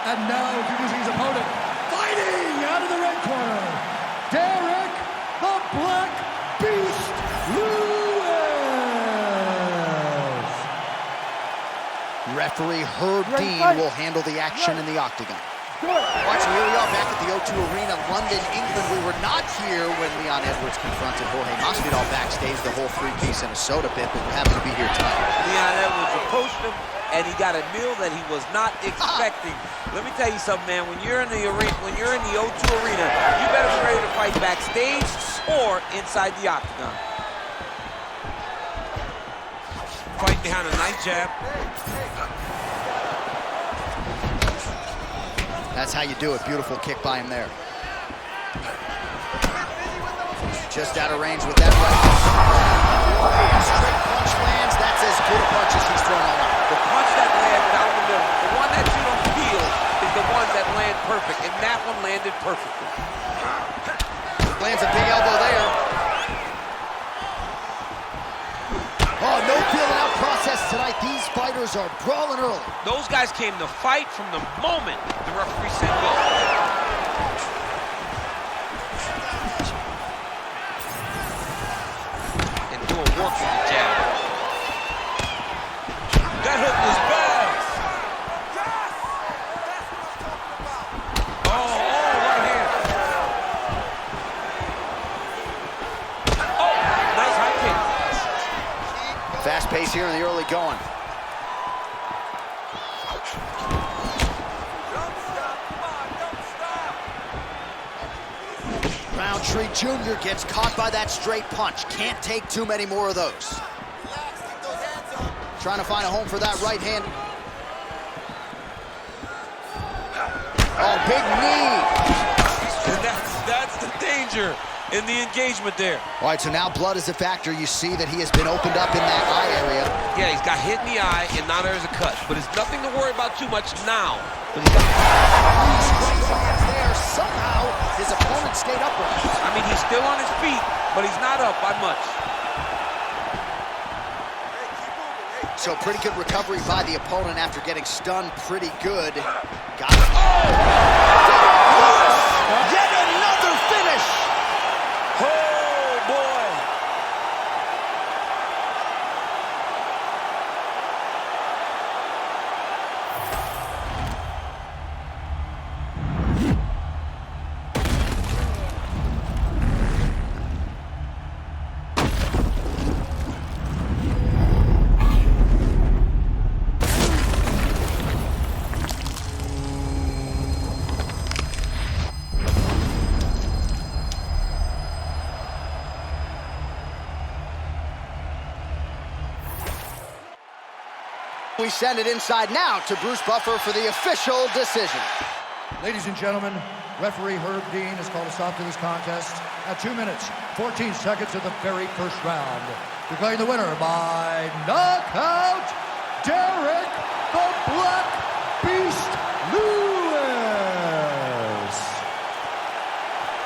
And now introducing his opponent, fighting out of the red corner, Derrick the Black Beast Lewis. Referee Herb Dean will handle the action in the octagon. All right, so here we are back at the O2 Arena, London, England. We were not here when Leon Edwards confronted Jorge Masvidal backstage, the whole three-piece and a soda bit, but we're happy to be here tonight. Leon Edwards approached him, and he got a meal that he was not expecting. Let me tell you something, man. When you're in the arena, when you're in the O2 Arena, you better be ready to fight backstage or inside the octagon. Fight behind a nice jab. That's how you do it. Beautiful kick by him there. Just out of range with that right. Straight punch lands. That's as good a punch as he's thrown all night. The punch that lands down the middle, the one that you don't feel, is the ones that land perfect, and that one landed perfectly. lands a big elbow there. Oh, no feeling out process tonight. These fighters are brawling early. Those guys came to fight from the moment the referee said go. And doing work with the jab. That hook was bad. Oh, right hand. Oh, nice high kick. Fast pace here in the early going. Roundtree Jr. gets caught by that straight punch. Can't take too many more of those. Trying to find a home for that right hand. Oh, big knee. And that's the danger in the engagement there. All right, so now blood is a factor. You see that he has been opened up in that eye area. Yeah, he's got hit in the eye, and now there's a cut. But it's nothing to worry about too much now. But he's got... There, somehow, his opponent stayed upright. I mean, he's still on his feet, but he's not up by much. So pretty good recovery by the opponent after getting stunned pretty good. Got it. Oh! Yet another finish! Oh, boy. We send it inside now to Bruce Buffer for the official decision. Ladies and gentlemen, referee Herb Dean has called a stop to this contest at 2 minutes, 14 seconds of the very first round. Declaring the winner by knockout, Derek the Black Beast Lewis.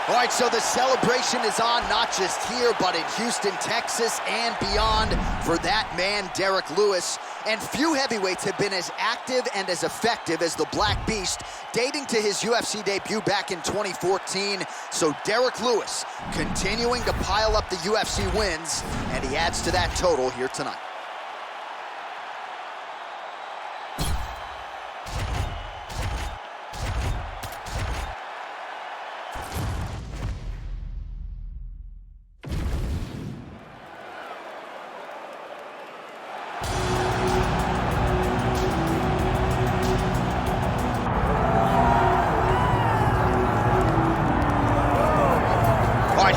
All right, so the celebration is on, not just here, but in Houston, Texas, and beyond for that man, Derek Lewis. And few heavyweights have been as active and as effective as the Black Beast, dating to his UFC debut back in 2014. So Derek Lewis continuing to pile up the UFC wins, and he adds to that total here tonight.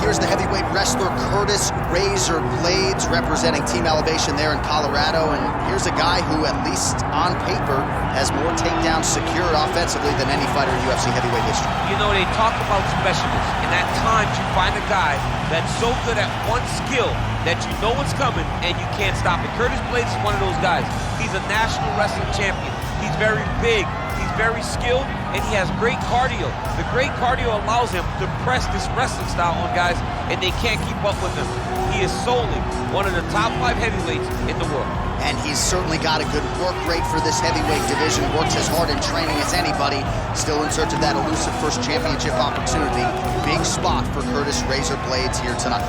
Here's the heavyweight wrestler Curtis Razor Blades representing Team Elevation there in Colorado. And here's a guy who, at least on paper, has more takedowns secured offensively than any fighter in UFC heavyweight history. You know, they talk about specialists, and at times you find a guy that's so good at one skill that you know it's coming and you can't stop it. Curtis Blades is one of those guys. He's a national wrestling champion. He's very big. He's very skilled, and he has great cardio. The great cardio allows him to press this wrestling style on guys, and they can't keep up with him. He is solely one of the top 5 heavyweights in the world. And he's certainly got a good work rate for this heavyweight division, works as hard in training as anybody, still in search of that elusive first championship opportunity. Big spot for Curtis Razor Blades here tonight.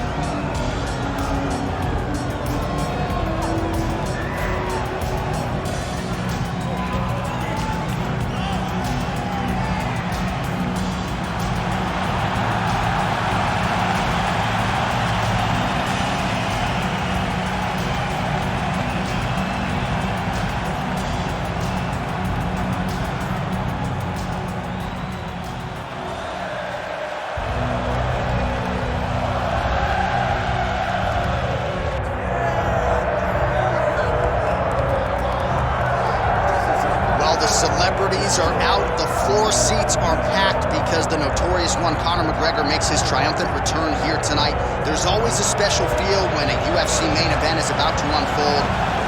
Celebrities are out, the floor seats are packed because the notorious one Conor McGregor makes his triumphant return here tonight. There's always a special feel when a UFC main event is about to unfold.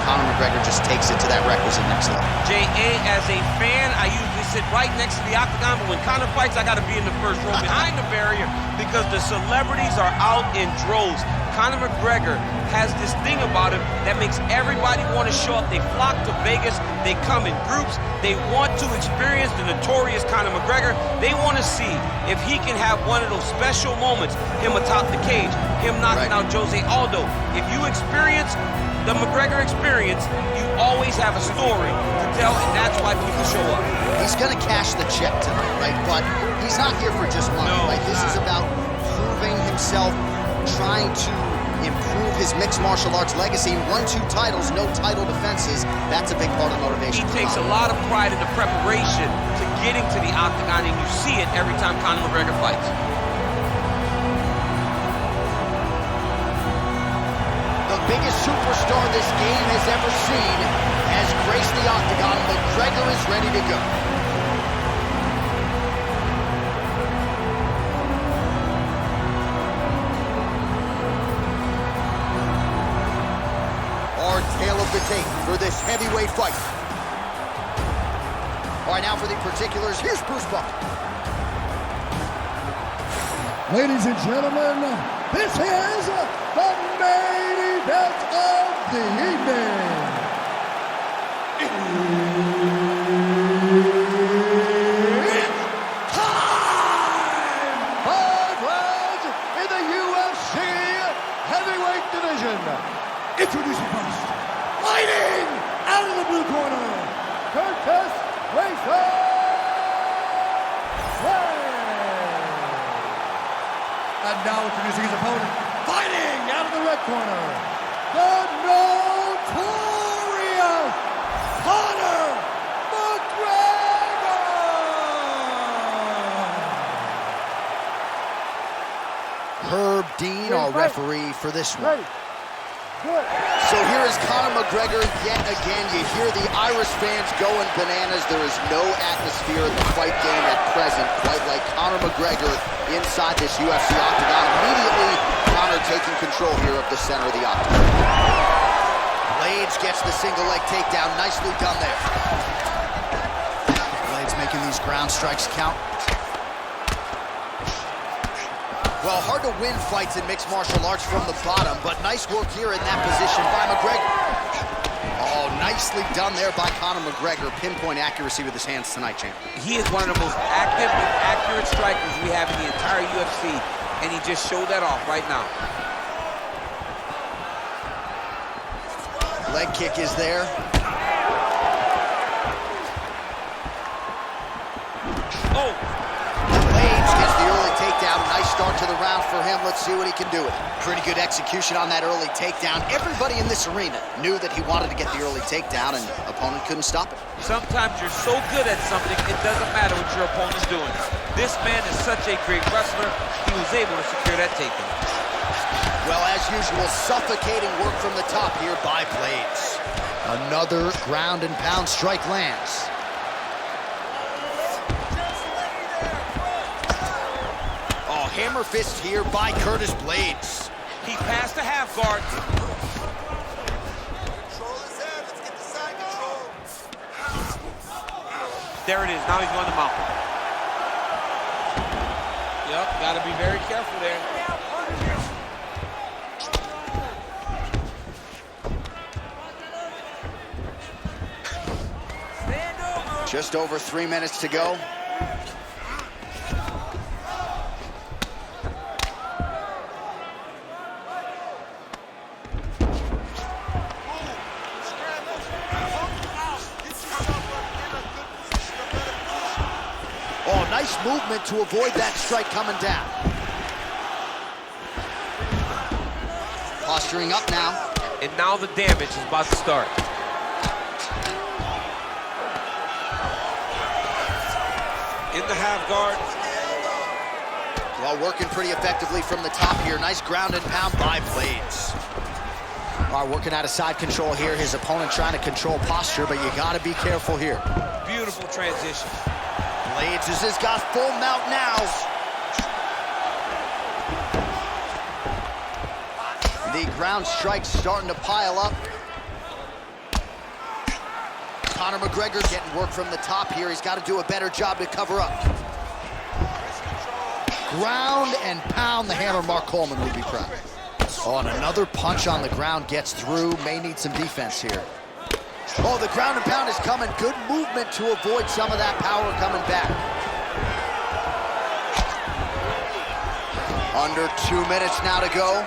Conor McGregor just takes it to that requisite next level. J.A., as a fan, I usually sit right next to the octagon, but when Conor fights, I got to be in the first row behind the barrier because the celebrities are out in droves. Conor McGregor has this thing about him that makes everybody want to show up. They flock to Vegas. They come in groups. They want to experience the notorious Conor McGregor. They want to see if he can have one of those special moments, him atop the cage, him knocking out Jose Aldo. If you experience the McGregor experience, you always have a story to tell, and that's why people show up. He's going to cash the check tonight, right? But he's not here for just money, right? This is about proving himself, trying to improve his mixed martial arts legacy. 1-2 titles, no title defenses. That's a big part of motivation. He takes a lot of pride in the preparation to getting to the octagon, and you see it every time Conor McGregor fights. The biggest superstar this game has ever seen has graced the octagon. McGregor is ready to go. Our tale of the tape for this heavyweight fight. All right, now for the particulars, here's Bruce Buffer. Ladies and gentlemen, this is the main event of the evening. It's time! 5 rounds in the UFC heavyweight division. Introducing first, fighting out of the blue corner, Curtis Racer. And now introducing his opponent, fighting out of the red corner, the notorious Conor McGregor! Herb Dean, our referee for this one. So here is Conor McGregor yet again. You hear the Irish fans going bananas. There is no atmosphere in the fight game at present, quite like Conor McGregor inside this UFC octagon. Immediately, Conor taking control here of the center of the octagon. Blades gets the single leg takedown. Nicely done there. Blades making these ground strikes count. Well, hard to win fights in mixed martial arts from the bottom, but nice work here in that position by McGregor. Oh, nicely done there by Conor McGregor. Pinpoint accuracy with his hands tonight, champ. He is one of the most active and accurate strikers we have in the entire UFC, and he just showed that off right now. Leg kick is there. Oh! Blades gets the early takedown. Nice start to the round for him. Let's see what he can do with it. Pretty good execution on that early takedown. Everybody in this arena knew that he wanted to get the early takedown, and opponent couldn't stop it. Sometimes you're so good at something, it doesn't matter what your opponent's doing. This man is such a great wrestler, he was able to secure that takedown. Well, as usual, suffocating work from the top here by Blades. Another ground and pound strike lands. Oh, hammer fist here by Curtis Blades. He passed the half guard. Control his head. Let's get the side control. There it is, now he's going to mount. Yep, gotta be very careful there. Just over 3 minutes to go. Oh, nice movement to avoid that strike coming down. Posturing up now. And now the damage is about to start. In the half guard. Well, working pretty effectively from the top here. Nice ground and pound by Blades. All right, working out of side control here. His opponent trying to control posture, but you got to be careful here. Beautiful transition. Blades has got full mount now. The ground strikes starting to pile up. Conor McGregor getting work from the top here. He's got to do a better job to cover up. Ground and pound, the hammer. Mark Coleman would be proud. Oh, and another punch on the ground gets through. May need some defense here. Oh, the ground and pound is coming. Good movement to avoid some of that power coming back. Under 2 minutes now to go.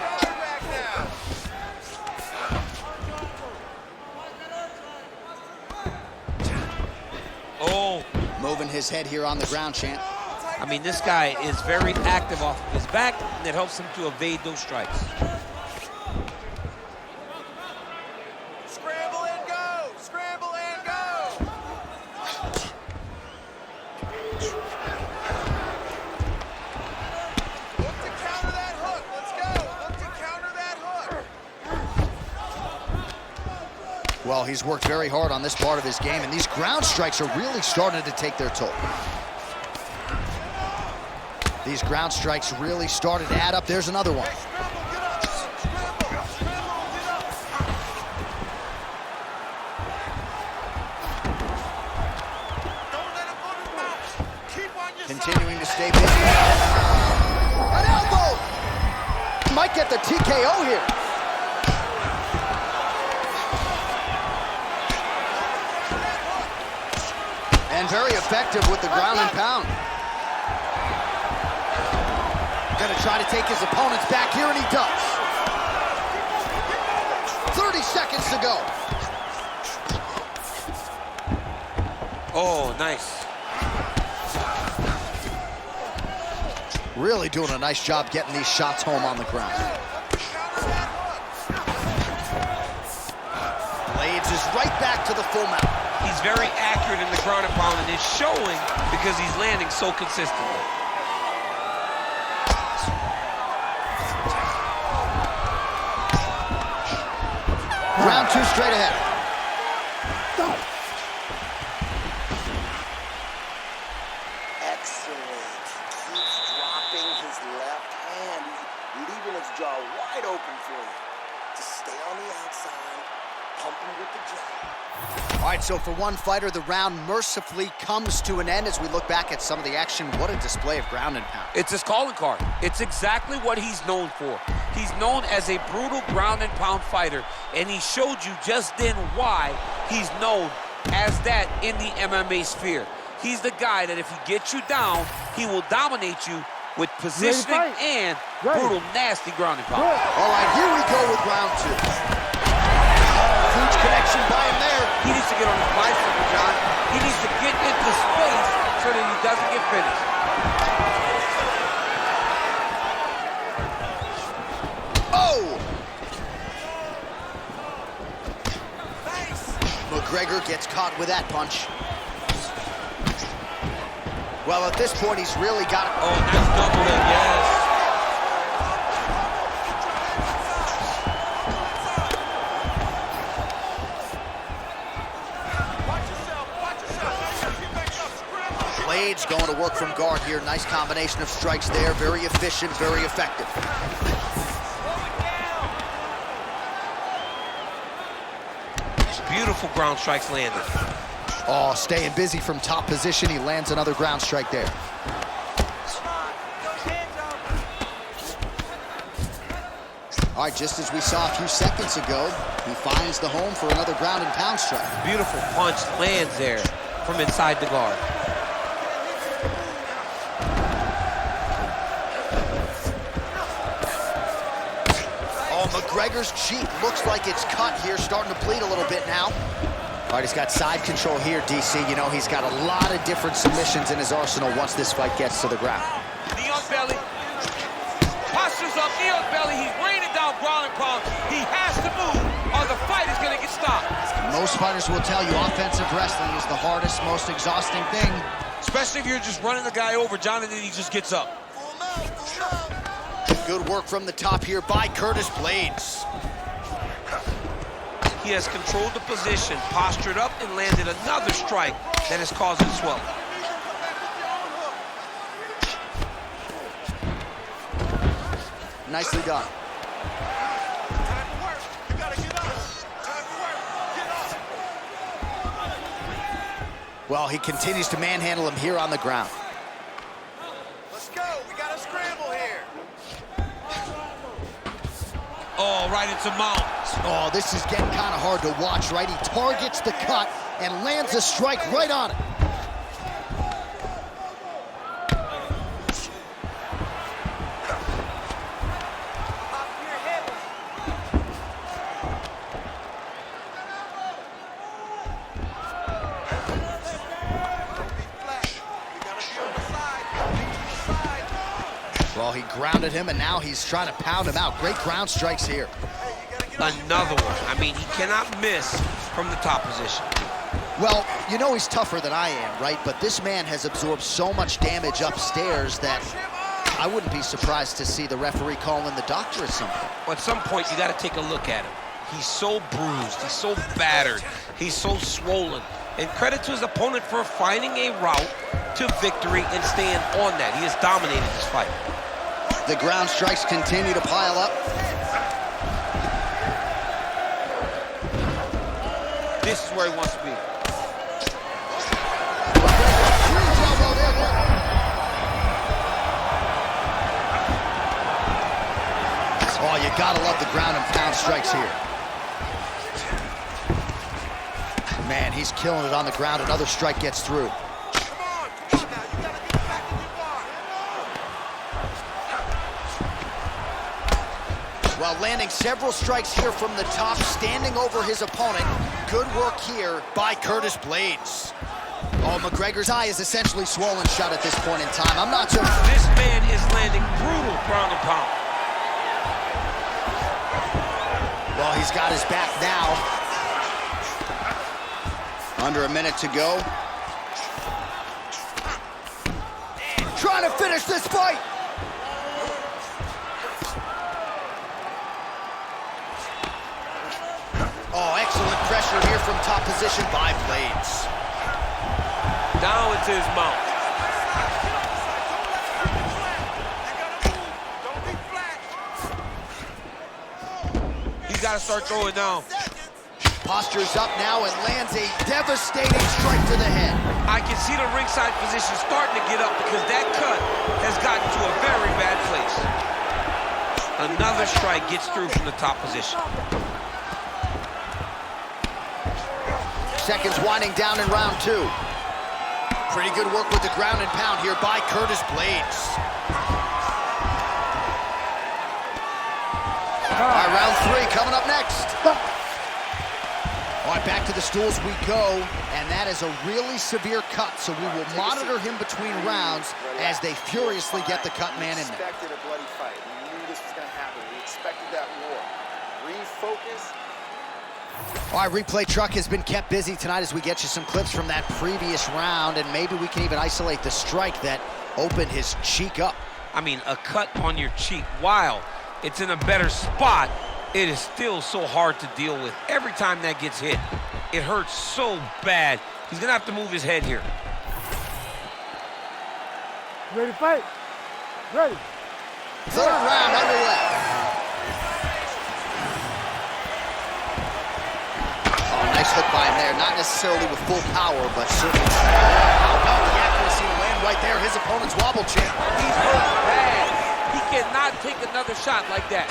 Oh. Moving his head here on the ground, Champ. I mean, this guy is very active off of his back, and it helps him to evade those strikes. Scramble and go! Scramble and go! Look to counter that hook. Let's go. Look to counter that hook. Well, he's worked very hard on this part of his game, and these ground strikes are really starting to take their toll. These ground strikes really started to add up. There's another one. Continuing to stay busy. An elbow! Might get the TKO here. And very effective with the ground and pound. Gonna try to take his opponents back here, and he does. 30 seconds to go. Oh, nice. Really doing a nice job getting these shots home on the ground. Blades is right back to the full mount. He's very accurate in the ground and pound, and it's showing because he's landing so consistently. Round two straight ahead. Excellent. Keeps dropping his left hand. He's leaving his jaw wide open for you. Just stay on the outside, pump him with the jab. All right, so for one fighter, the round mercifully comes to an end as we look back at some of the action. What a display of ground and pound. It's his calling card. It's exactly what he's known for. He's known as a brutal ground and pound fighter, and he showed you just then why he's known as that in the MMA sphere. He's the guy that if he gets you down, he will dominate you with positioning and brutal, nasty ground and pound. All right, here we go with round two. Huge connection by him there. He needs to get on his bicycle, John. He needs to get into space so that he doesn't get finished. Oh! McGregor gets caught with that punch. Well, at this point, he's really got it. Oh, nice double leg, yes. Blades going to work from guard here. Nice combination of strikes there. Very efficient, very effective. Beautiful ground strikes landed. Oh, staying busy from top position. He lands another ground strike there. All right, just as we saw a few seconds ago, he finds the home for another ground and pound strike. Beautiful punch lands there from inside the guard. Oh, McGregor's cheek looks like it's cut here, starting to bleed a little bit now. All right, he's got side control here, DC. You know, he's got a lot of different submissions in his arsenal once this fight gets to the ground. Knee on belly. Postures up, knee on belly. He's raining down ground and pound. He has to move or the fight is going to get stopped. Most fighters will tell you offensive wrestling is the hardest, most exhausting thing. Especially if you're just running the guy over, John, and then he just gets up. Good work from the top here by Curtis Blades. He has controlled the position, postured up, and landed another strike that is causing swelling. Nicely done. Well, he continues to manhandle him here on the ground. Let's go. We got a scramble here. Oh, right into mount. Oh, this is getting kind of hard to watch, right? He targets the cut and lands a strike right on it. Well, he grounded him, and now he's trying to pound him out. Great ground strikes here. Another one. I mean, he cannot miss from the top position. Well, you know he's tougher than I am, right? But this man has absorbed so much damage upstairs that I wouldn't be surprised to see the referee call in the doctor at some point. Well, at some point, you got to take a look at him. He's so bruised. He's so battered. He's so swollen. And credit to his opponent for finding a route to victory and staying on that. He has dominated this fight. The ground strikes continue to pile up. This is where he wants to be. Oh, you gotta love the ground and pound strikes here. Man, he's killing it on the ground. Another strike gets through. Well, landing several strikes here from the top, standing over his opponent. Good work here by Curtis Blaydes. Oh, McGregor's eye is essentially swollen shut at this point in time. I'm not so... This man is landing brutal ground and pound. Well, he's got his back now. Under a minute to go. Trying to finish this fight. Oh, excellent pressure here from top position by Blaydes. Down into his mouth. He's got to start throwing down. Postures up now and lands a devastating strike to the head. I can see the ringside position starting to get up because that cut has gotten to a very bad place. Another strike gets through from the top position. Seconds winding down in round two. Pretty good work with the ground and pound here by Curtis Blaydes. All right, round three coming up next. All right, back to the stools we go, and that is a really severe cut, so we will monitor him between rounds as they furiously get the cut man in there. We expected a bloody fight. We knew this was going to happen. We expected that roar. Refocus. All right, Replay Truck has been kept busy tonight as we get you some clips from that previous round, and maybe we can even isolate the strike that opened his cheek up. I mean, a cut on your cheek, while it's in a better spot, it is still so hard to deal with. Every time that gets hit, it hurts so bad. He's gonna have to move his head here. Ready to fight? Ready. Third round underway. Nice hook by him there, not necessarily with full power, but certainly. How about the accuracy to land right there? His opponent's wobble champ. He's hurt bad. He cannot take another shot like that.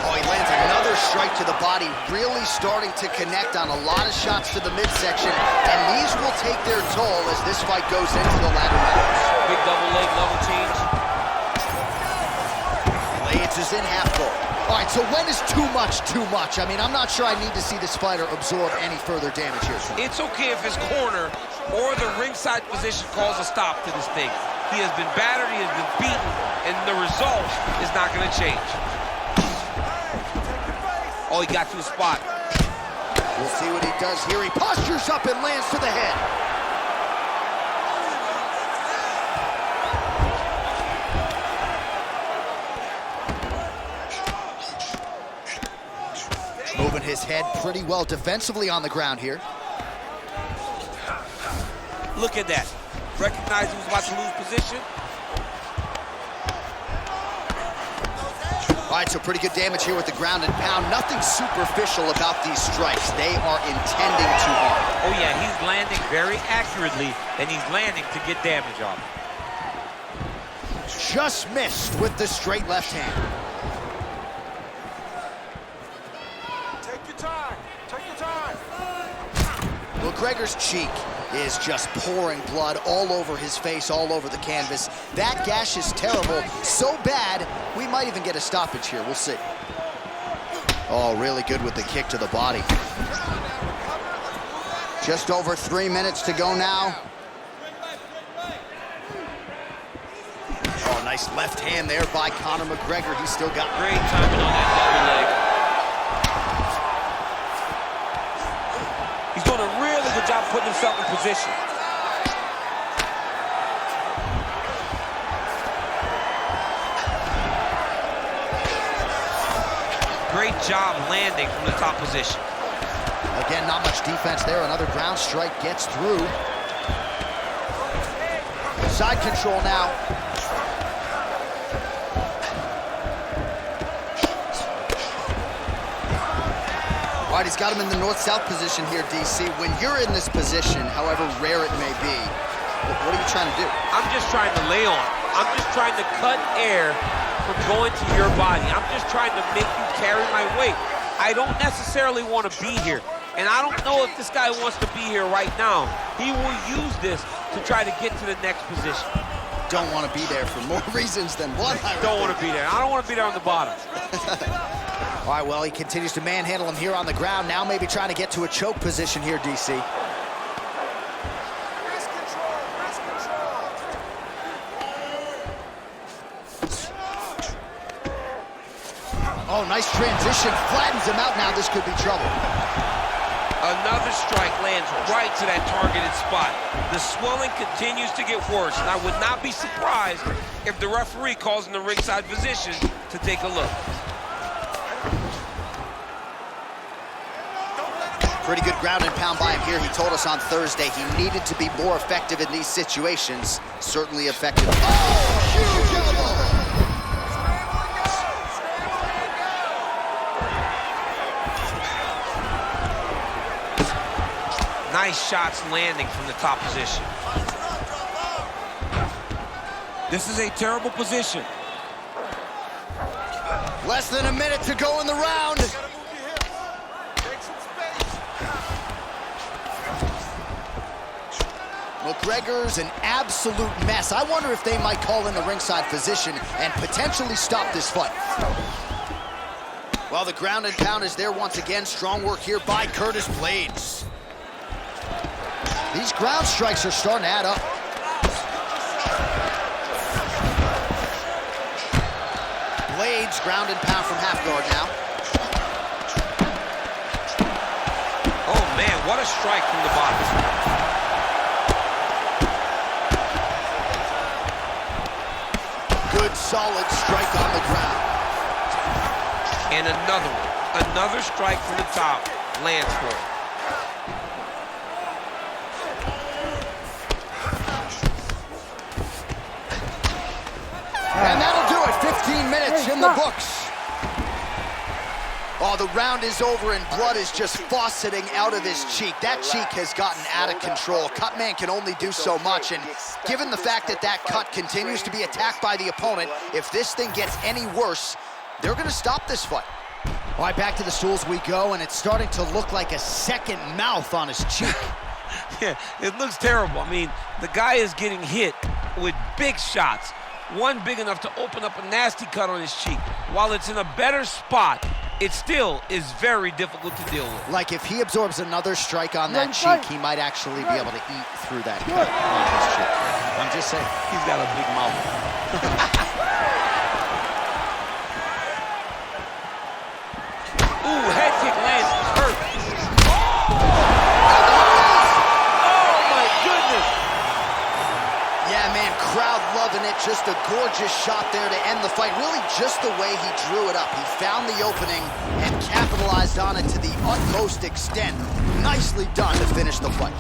Oh, he lands another strike to the body, really starting to connect on a lot of shots to the midsection, and these will take their toll as this fight goes into the latter rounds. Big double leg level change. Blaydes is in half guard. All right, so when is too much too much? I mean, I'm not sure I need to see this fighter absorb any further damage here. It's okay if his corner or the ringside position calls a stop to this thing. He has been battered, he has been beaten, and the result is not going to change. Oh, he got to the spot. We'll see what he does here. He postures up and lands to the head. Moving his head pretty well defensively on the ground here. Look at that. Recognized he was about to lose position. All right, so pretty good damage here with the ground and pound. Nothing superficial about these strikes. They are intending to harm. Oh, yeah, he's landing very accurately, and he's landing to get damage on. Just missed with the straight left hand. Take your time. Take your time. McGregor's cheek is just pouring blood all over his face, all over the canvas. That gash is terrible, so bad, we might even get a stoppage here. We'll see. Oh, really good with the kick to the body. Just over 3 minutes to go now. Oh, nice left hand there by Conor McGregor. He's still got Great timing on that double leg. He's doing a really good job putting himself in position. Great job landing from the top position. Again, not much defense there. Another ground strike gets through. Side control now. All right, he's got him in the north-south position here, DC. When you're in this position, however rare it may be, what are you trying to do? I'm just trying to lay on. I'm just trying to cut air from going to your body. I'm just trying to make you carry my weight. I don't necessarily want to be here. And I don't know if this guy wants to be here right now. He will use this to try to get to the next position. Don't want to be there for more reasons than one. Don't want to be there. I don't want to be there on the bottom. All right, well, he continues to manhandle him here on the ground. Now maybe trying to get to a choke position here, DC. Wrist control. Wrist control. Oh, nice transition. Flattens him out now. This could be trouble. Another strike lands right to that targeted spot. The swelling continues to get worse, and I would not be surprised if the referee calls in the ringside position to take a look. Pretty good ground and pound by him here. He told us on Thursday he needed to be more effective in these situations. Certainly effective. Oh, huge elbow! Nice shots landing from the top position. This is a terrible position. Less than a minute to go in the round. McGregor's an absolute mess. I wonder if they might call in the ringside physician and potentially stop this fight. Well, the ground and pound is there once again. Strong work here by Curtis Blaydes. These ground strikes are starting to add up. Blaydes ground and pound from half guard now. Oh man, what a strike from the bottom. Good solid strike on the ground. And another one. Another strike from the top lands for him. And that'll do it. 15 minutes in the books. Oh, the round is over and blood is just fauceting out of his cheek. That cheek has gotten out of control. Cutman can only do so much, and given the fact that that cut continues to be attacked by the opponent, if this thing gets any worse, they're going to stop this fight. All right, back to the stools we go, and it's starting to look like a second mouth on his cheek. Yeah, it looks terrible. I mean, the guy is getting hit with big shots. One big enough to open up a nasty cut on his cheek. While it's in a better spot, it still is very difficult to deal with. Like if he absorbs another strike on that cheek, he might actually be able to eat through that cut on his cheek. I'm just saying. He's got a big mouth. Ooh, head kick lands. Hurt. Oh, my goodness. Yeah, man, crowd loving it. Just a gorgeous shot there to end the fight. Really just the way he drew it up. He found the opening and capitalized on it to the utmost extent. Nicely done to finish the fight.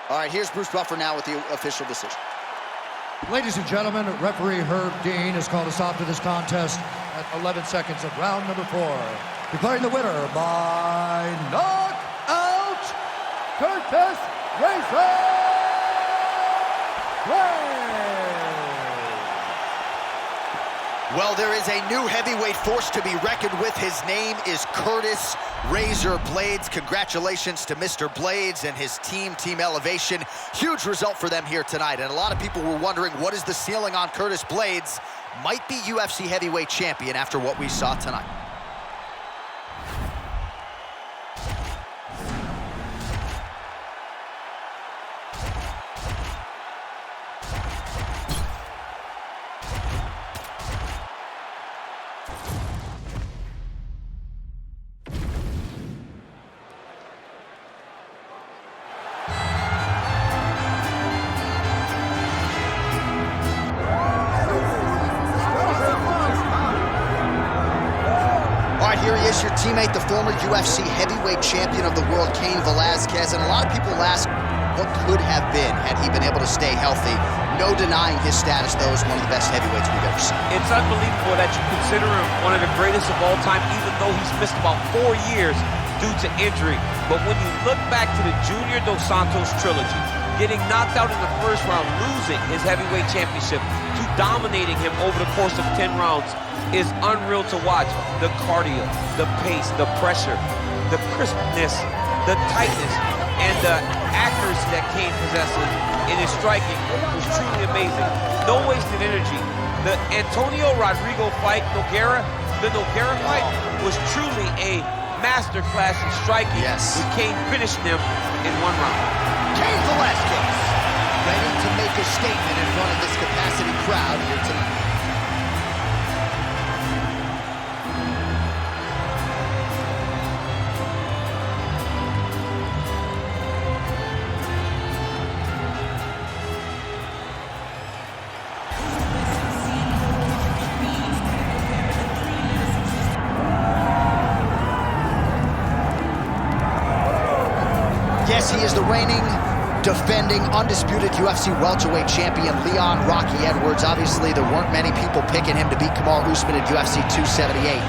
All right, here's Bruce Buffer now with the official decision. Ladies and gentlemen, referee Herb Dean has called a stop to this contest at 11 seconds of round number 4. Declaring the winner by knockout, Curtis Razor Blades. Well, there is a new heavyweight force to be reckoned with. His name is Curtis Razor Blades. Congratulations to Mr. Blades and his team, Team Elevation. Huge result for them here tonight. And a lot of people were wondering, what is the ceiling on Curtis Blades? Might be UFC heavyweight champion after what we saw tonight. Here he is, your teammate, the former UFC heavyweight champion of the world, Cain Velasquez. And a lot of people ask what could have been had he been able to stay healthy. No denying his status, though, as one of the best heavyweights we've ever seen. It's unbelievable that you consider him one of the greatest of all time, even though he's missed about 4 years due to injury. But when you look back to the Junior Dos Santos trilogy, getting knocked out in the first round, losing his heavyweight championship, to dominating him over the course of 10 rounds, is unreal to watch. The cardio, the pace, the pressure, the crispness, the tightness, and the accuracy that Cain possesses in his striking was truly amazing. No wasted energy. The Antonio Rodrigo fight, the Nogueira fight, was truly a masterclass in striking. Yes. With Cain finishing him in 1 round. Cain Velasquez, ready to make a statement in front of this capacity crowd here tonight. Yes, he is the reigning, defending, undisputed UFC welterweight champion, Leon Rocky Edwards. Obviously, there weren't many people picking him to beat Kamaru Usman at UFC 278.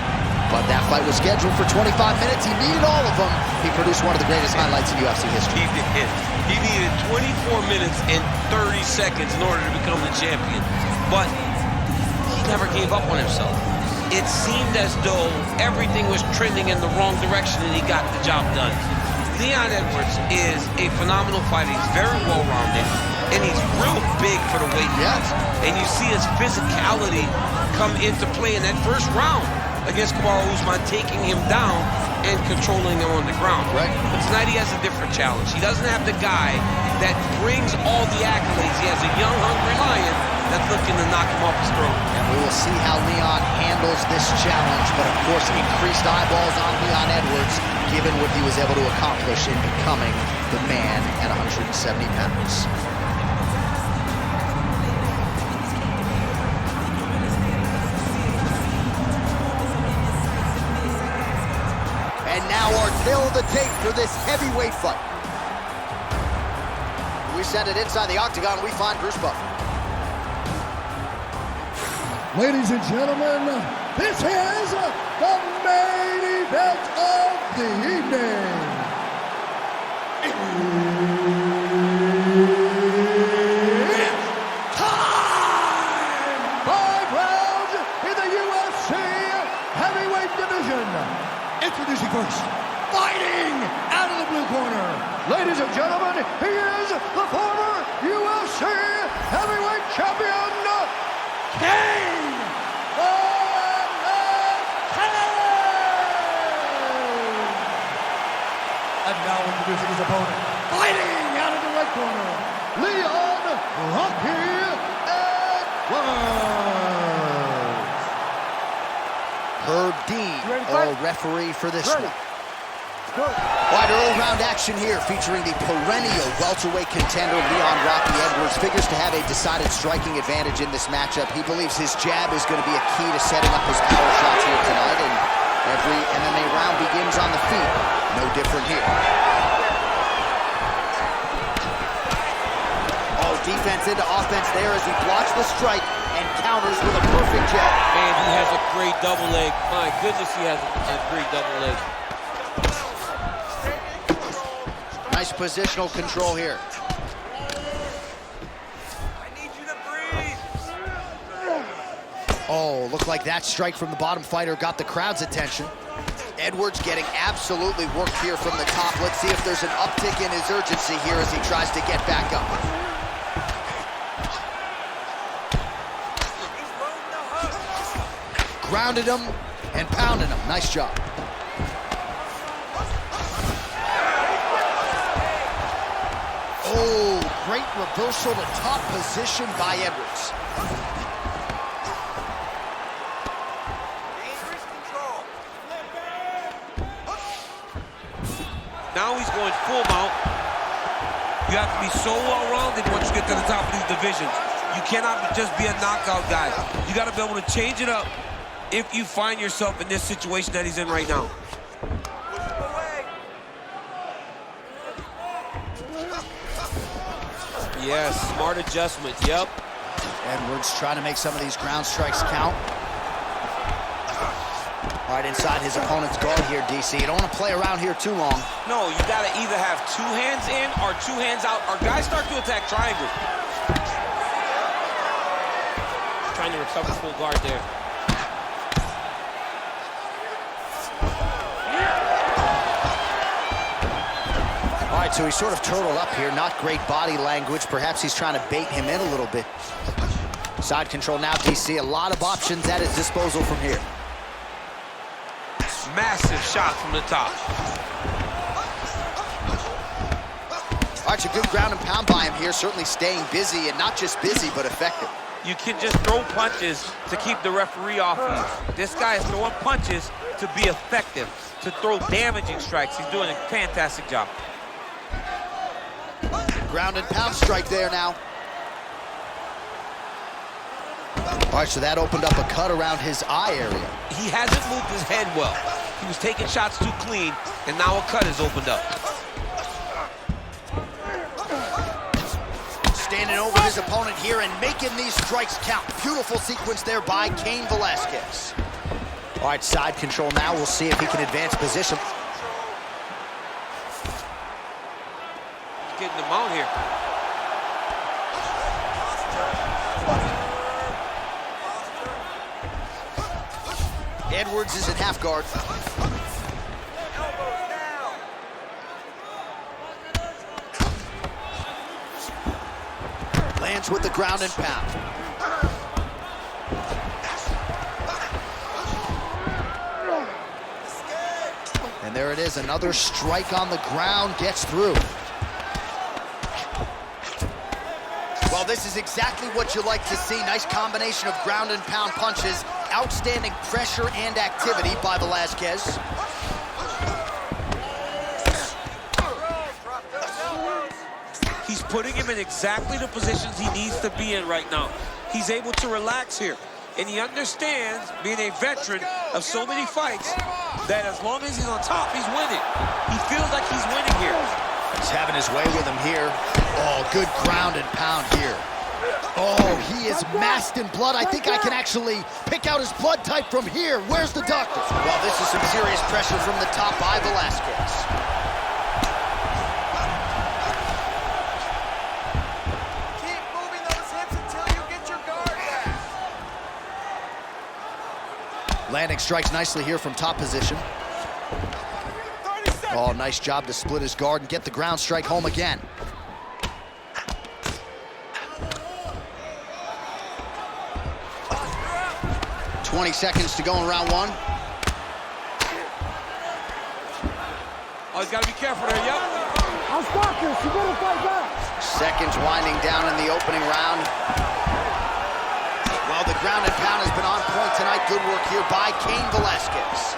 But that fight was scheduled for 25 minutes. He needed all of them. He produced one of the greatest highlights in UFC history. He did. He needed 24 minutes and 30 seconds in order to become the champion. But he never gave up on himself. It seemed as though everything was trending in the wrong direction and he got the job done. Leon Edwards is a phenomenal fighter. He's very well-rounded, and he's real big for the weight class. And you see his physicality come into play in that first round against Kamaru Usman, taking him down and controlling him on the ground. Right. But tonight he has a different challenge. He doesn't have the guy that brings all the accolades. He has a young, hungry lion that's looking to knock him off his throne. And we will see how Leon handles this challenge, but of course increased eyeballs on Leon Edwards, given what he was able to accomplish in becoming the man at 170 pounds. And now our tale of the tape for this heavyweight fight. We send it inside the octagon, we find Bruce Buffer. Ladies and gentlemen, this is the main event of the evening. It's time! 5 rounds in the UFC heavyweight division. Introducing first, fighting out of the blue corner. Ladies and gentlemen, he is the former UFC heavyweight champion, Cain Velasquez! And now introducing his opponent, fighting out of the right corner, Leon Rocky Edwards. Herb Dean, our referee for this one. All right, early round action here featuring the perennial welterweight contender Leon Rocky Edwards. Figures to have a decided striking advantage in this matchup. He believes his jab is going to be a key to setting up his power shots here tonight, and every MMA round begins on the feet. No different here. Defense into offense there as he blocks the strike and counters with a perfect jab. Man, he has a great double leg. My goodness, he has a great double leg. Nice positional control here. I need you to breathe. Oh, looked like that strike from the bottom fighter got the crowd's attention. Edwards getting absolutely worked here from the top. Let's see if there's an uptick in his urgency here as he tries to get back up. Grounded him and pounded him. Nice job. Oh, great reversal to top position by Edwards. Now he's going full mount. You have to be so well-rounded once you get to the top of these divisions. You cannot just be a knockout guy. You got to be able to change it up if you find yourself in this situation that he's in right now. Yes, smart adjustment, yep. Edwards trying to make some of these ground strikes count. All right, inside his opponent's guard here, DC. You don't want to play around here too long. No, you got to either have 2 hands in or 2 hands out. Our guys start to attack triangle. Trying to recover full guard there. All right, so he's sort of turtled up here. Not great body language. Perhaps he's trying to bait him in a little bit. Side control now, DC. A lot of options at his disposal from here. Massive shot from the top. All right, so good ground and pound by him here. Certainly staying busy, and not just busy, but effective. You can just throw punches to keep the referee off you. This guy is throwing punches to be effective, to throw damaging strikes. He's doing a fantastic job. Ground and pound strike there now. All right, so that opened up a cut around his eye area. He hasn't moved his head well. He was taking shots too clean, and now a cut has opened up. Standing over his opponent here and making these strikes count. Beautiful sequence there by Cain Velasquez. All right, side control now. We'll see if he can advance position. Getting him out here. Edwards is in half guard. Lands with the ground and pound. And there it is, another strike on the ground, gets through. Well, this is exactly what you like to see. Nice combination of ground and pound punches. Outstanding pressure and activity by Velasquez. He's putting him in exactly the positions he needs to be in right now. He's able to relax here. And he understands, being a veteran of so many fights, that as long as he's on top, he's winning. He feels like he's winning here. He's having his way with him here. Oh, good ground and pound here. Oh, he is masked in blood. I think I can actually pick out his blood type from here. Where's the doctor? Well, this is some serious pressure from the top by Velasquez. Keep moving those hips until you get your guard back. Landing strikes nicely here from top position. Oh, nice job to split his guard and get the ground strike home again. $20 seconds to go in round one. Oh, he's got to be careful there, yep. I'll stop this. You better fight back. Seconds winding down in the opening round. Well, the ground and pound has been on point tonight. Good work here by Cain Velasquez.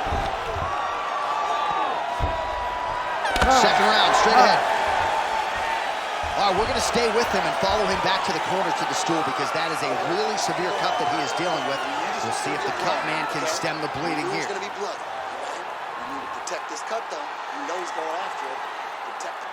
Second round, straight ahead. All right, we're going to stay with him and follow him back to the corner to the stool because that is a really severe cut that he is dealing with. We'll see if the cut man can stem the bleeding here. It's going to be bloody. You need to protect this cut, though. You know he's going after it. Protect it.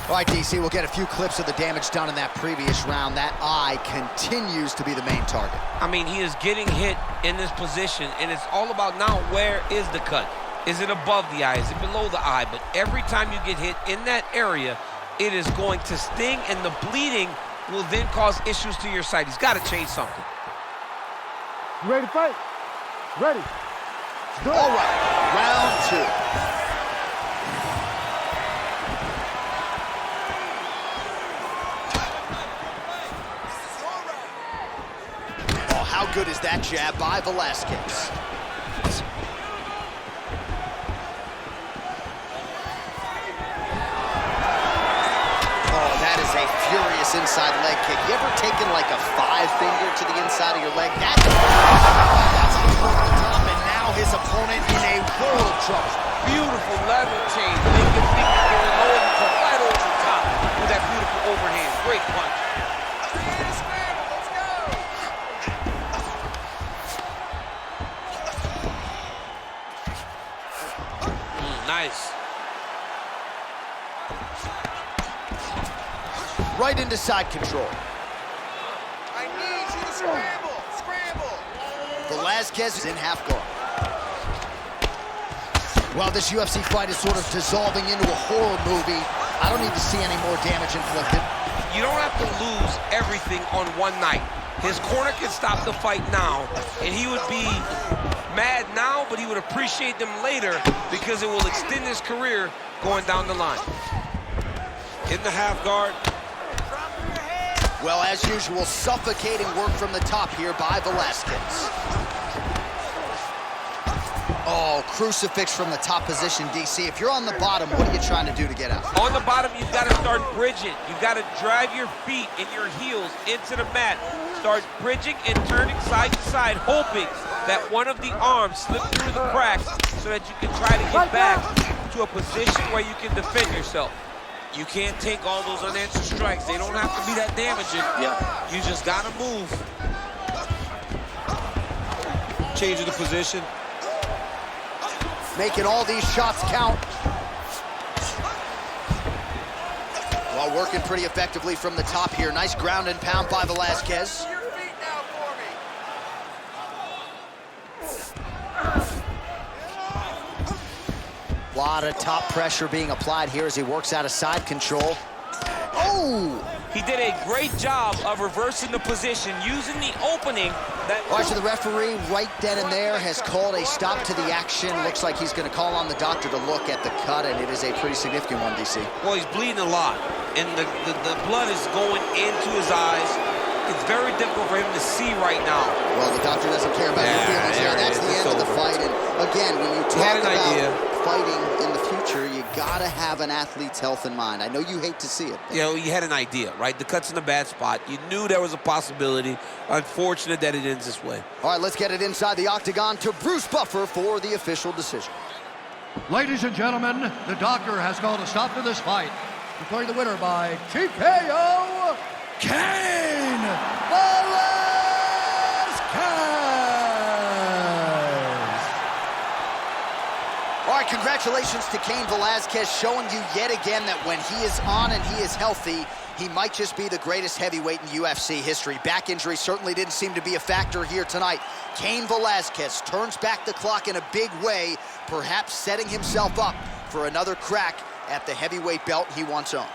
All right, DC, we'll get a few clips of the damage done in that previous round. That eye continues to be the main target. I mean, he is getting hit in this position, and it's all about now, where is the cut? Is it above the eye? Is it below the eye? But every time you get hit in that area, it is going to sting, and the bleeding will then cause issues to your sight. He's got to change something. You ready to fight? Ready. Go. All right, round 2. How good is that jab by Velasquez? Oh, that is a furious inside leg kick. You ever taken like a 5-finger to the inside of your leg? That's over the top, and now his opponent in a world of trouble. Beautiful level change. Make him think he's going low and come right over the top with that beautiful overhand. Great punch. Nice. Right into side control. I need you to scramble. Scramble. Velasquez is in half guard. Well, this UFC fight is sort of dissolving into a horror movie. I don't need to see any more damage inflicted. You don't have to lose everything on one night. His corner can stop the fight now, and he would be mad now, but he would appreciate them later because it will extend his career going down the line. In the half guard. Well, as usual, suffocating work from the top here by Velasquez. Oh, crucifix from the top position, DC. If you're on the bottom, what are you trying to do to get out? On the bottom, you've got to start bridging. You've got to drive your feet and your heels into the mat. Start bridging and turning side to side, hoping that one of the arms slips through the cracks so that you can try to get back to a position where you can defend yourself. You can't take all those unanswered strikes. They don't have to be that damaging. Yeah. You just got to move. Changing the position. Making all these shots count. While working pretty effectively from the top here. Nice ground and pound by Velasquez. Your feet now for me. A lot of top pressure being applied here as he works out of side control. Oh! He did a great job of reversing the position, using the opening that... All right, so the referee right then and there has called a stop to the action. Looks like he's going to call on the doctor to look at the cut, and it is a pretty significant one, DC. Well, he's bleeding a lot, and the blood is going into his eyes. It's very difficult for him to see right now. Well, the doctor doesn't care about your feelings here. That's the end of the fight. And again, when you talk about fighting in the future, you gotta have an athlete's health in mind. I know you hate to see it. You know, you had an idea, right? The cut's in a bad spot. You knew there was a possibility. Unfortunate that it ends this way. All right, let's get it inside the octagon to Bruce Buffer for the official decision. Ladies and gentlemen, the doctor has called a stop to this fight, declaring the winner by TKO, Cain Velasquez! All right, congratulations to Cain Velasquez, showing you yet again that when he is on and he is healthy, he might just be the greatest heavyweight in UFC history. Back injury certainly didn't seem to be a factor here tonight. Cain Velasquez turns back the clock in a big way, perhaps setting himself up for another crack at the heavyweight belt he once owned.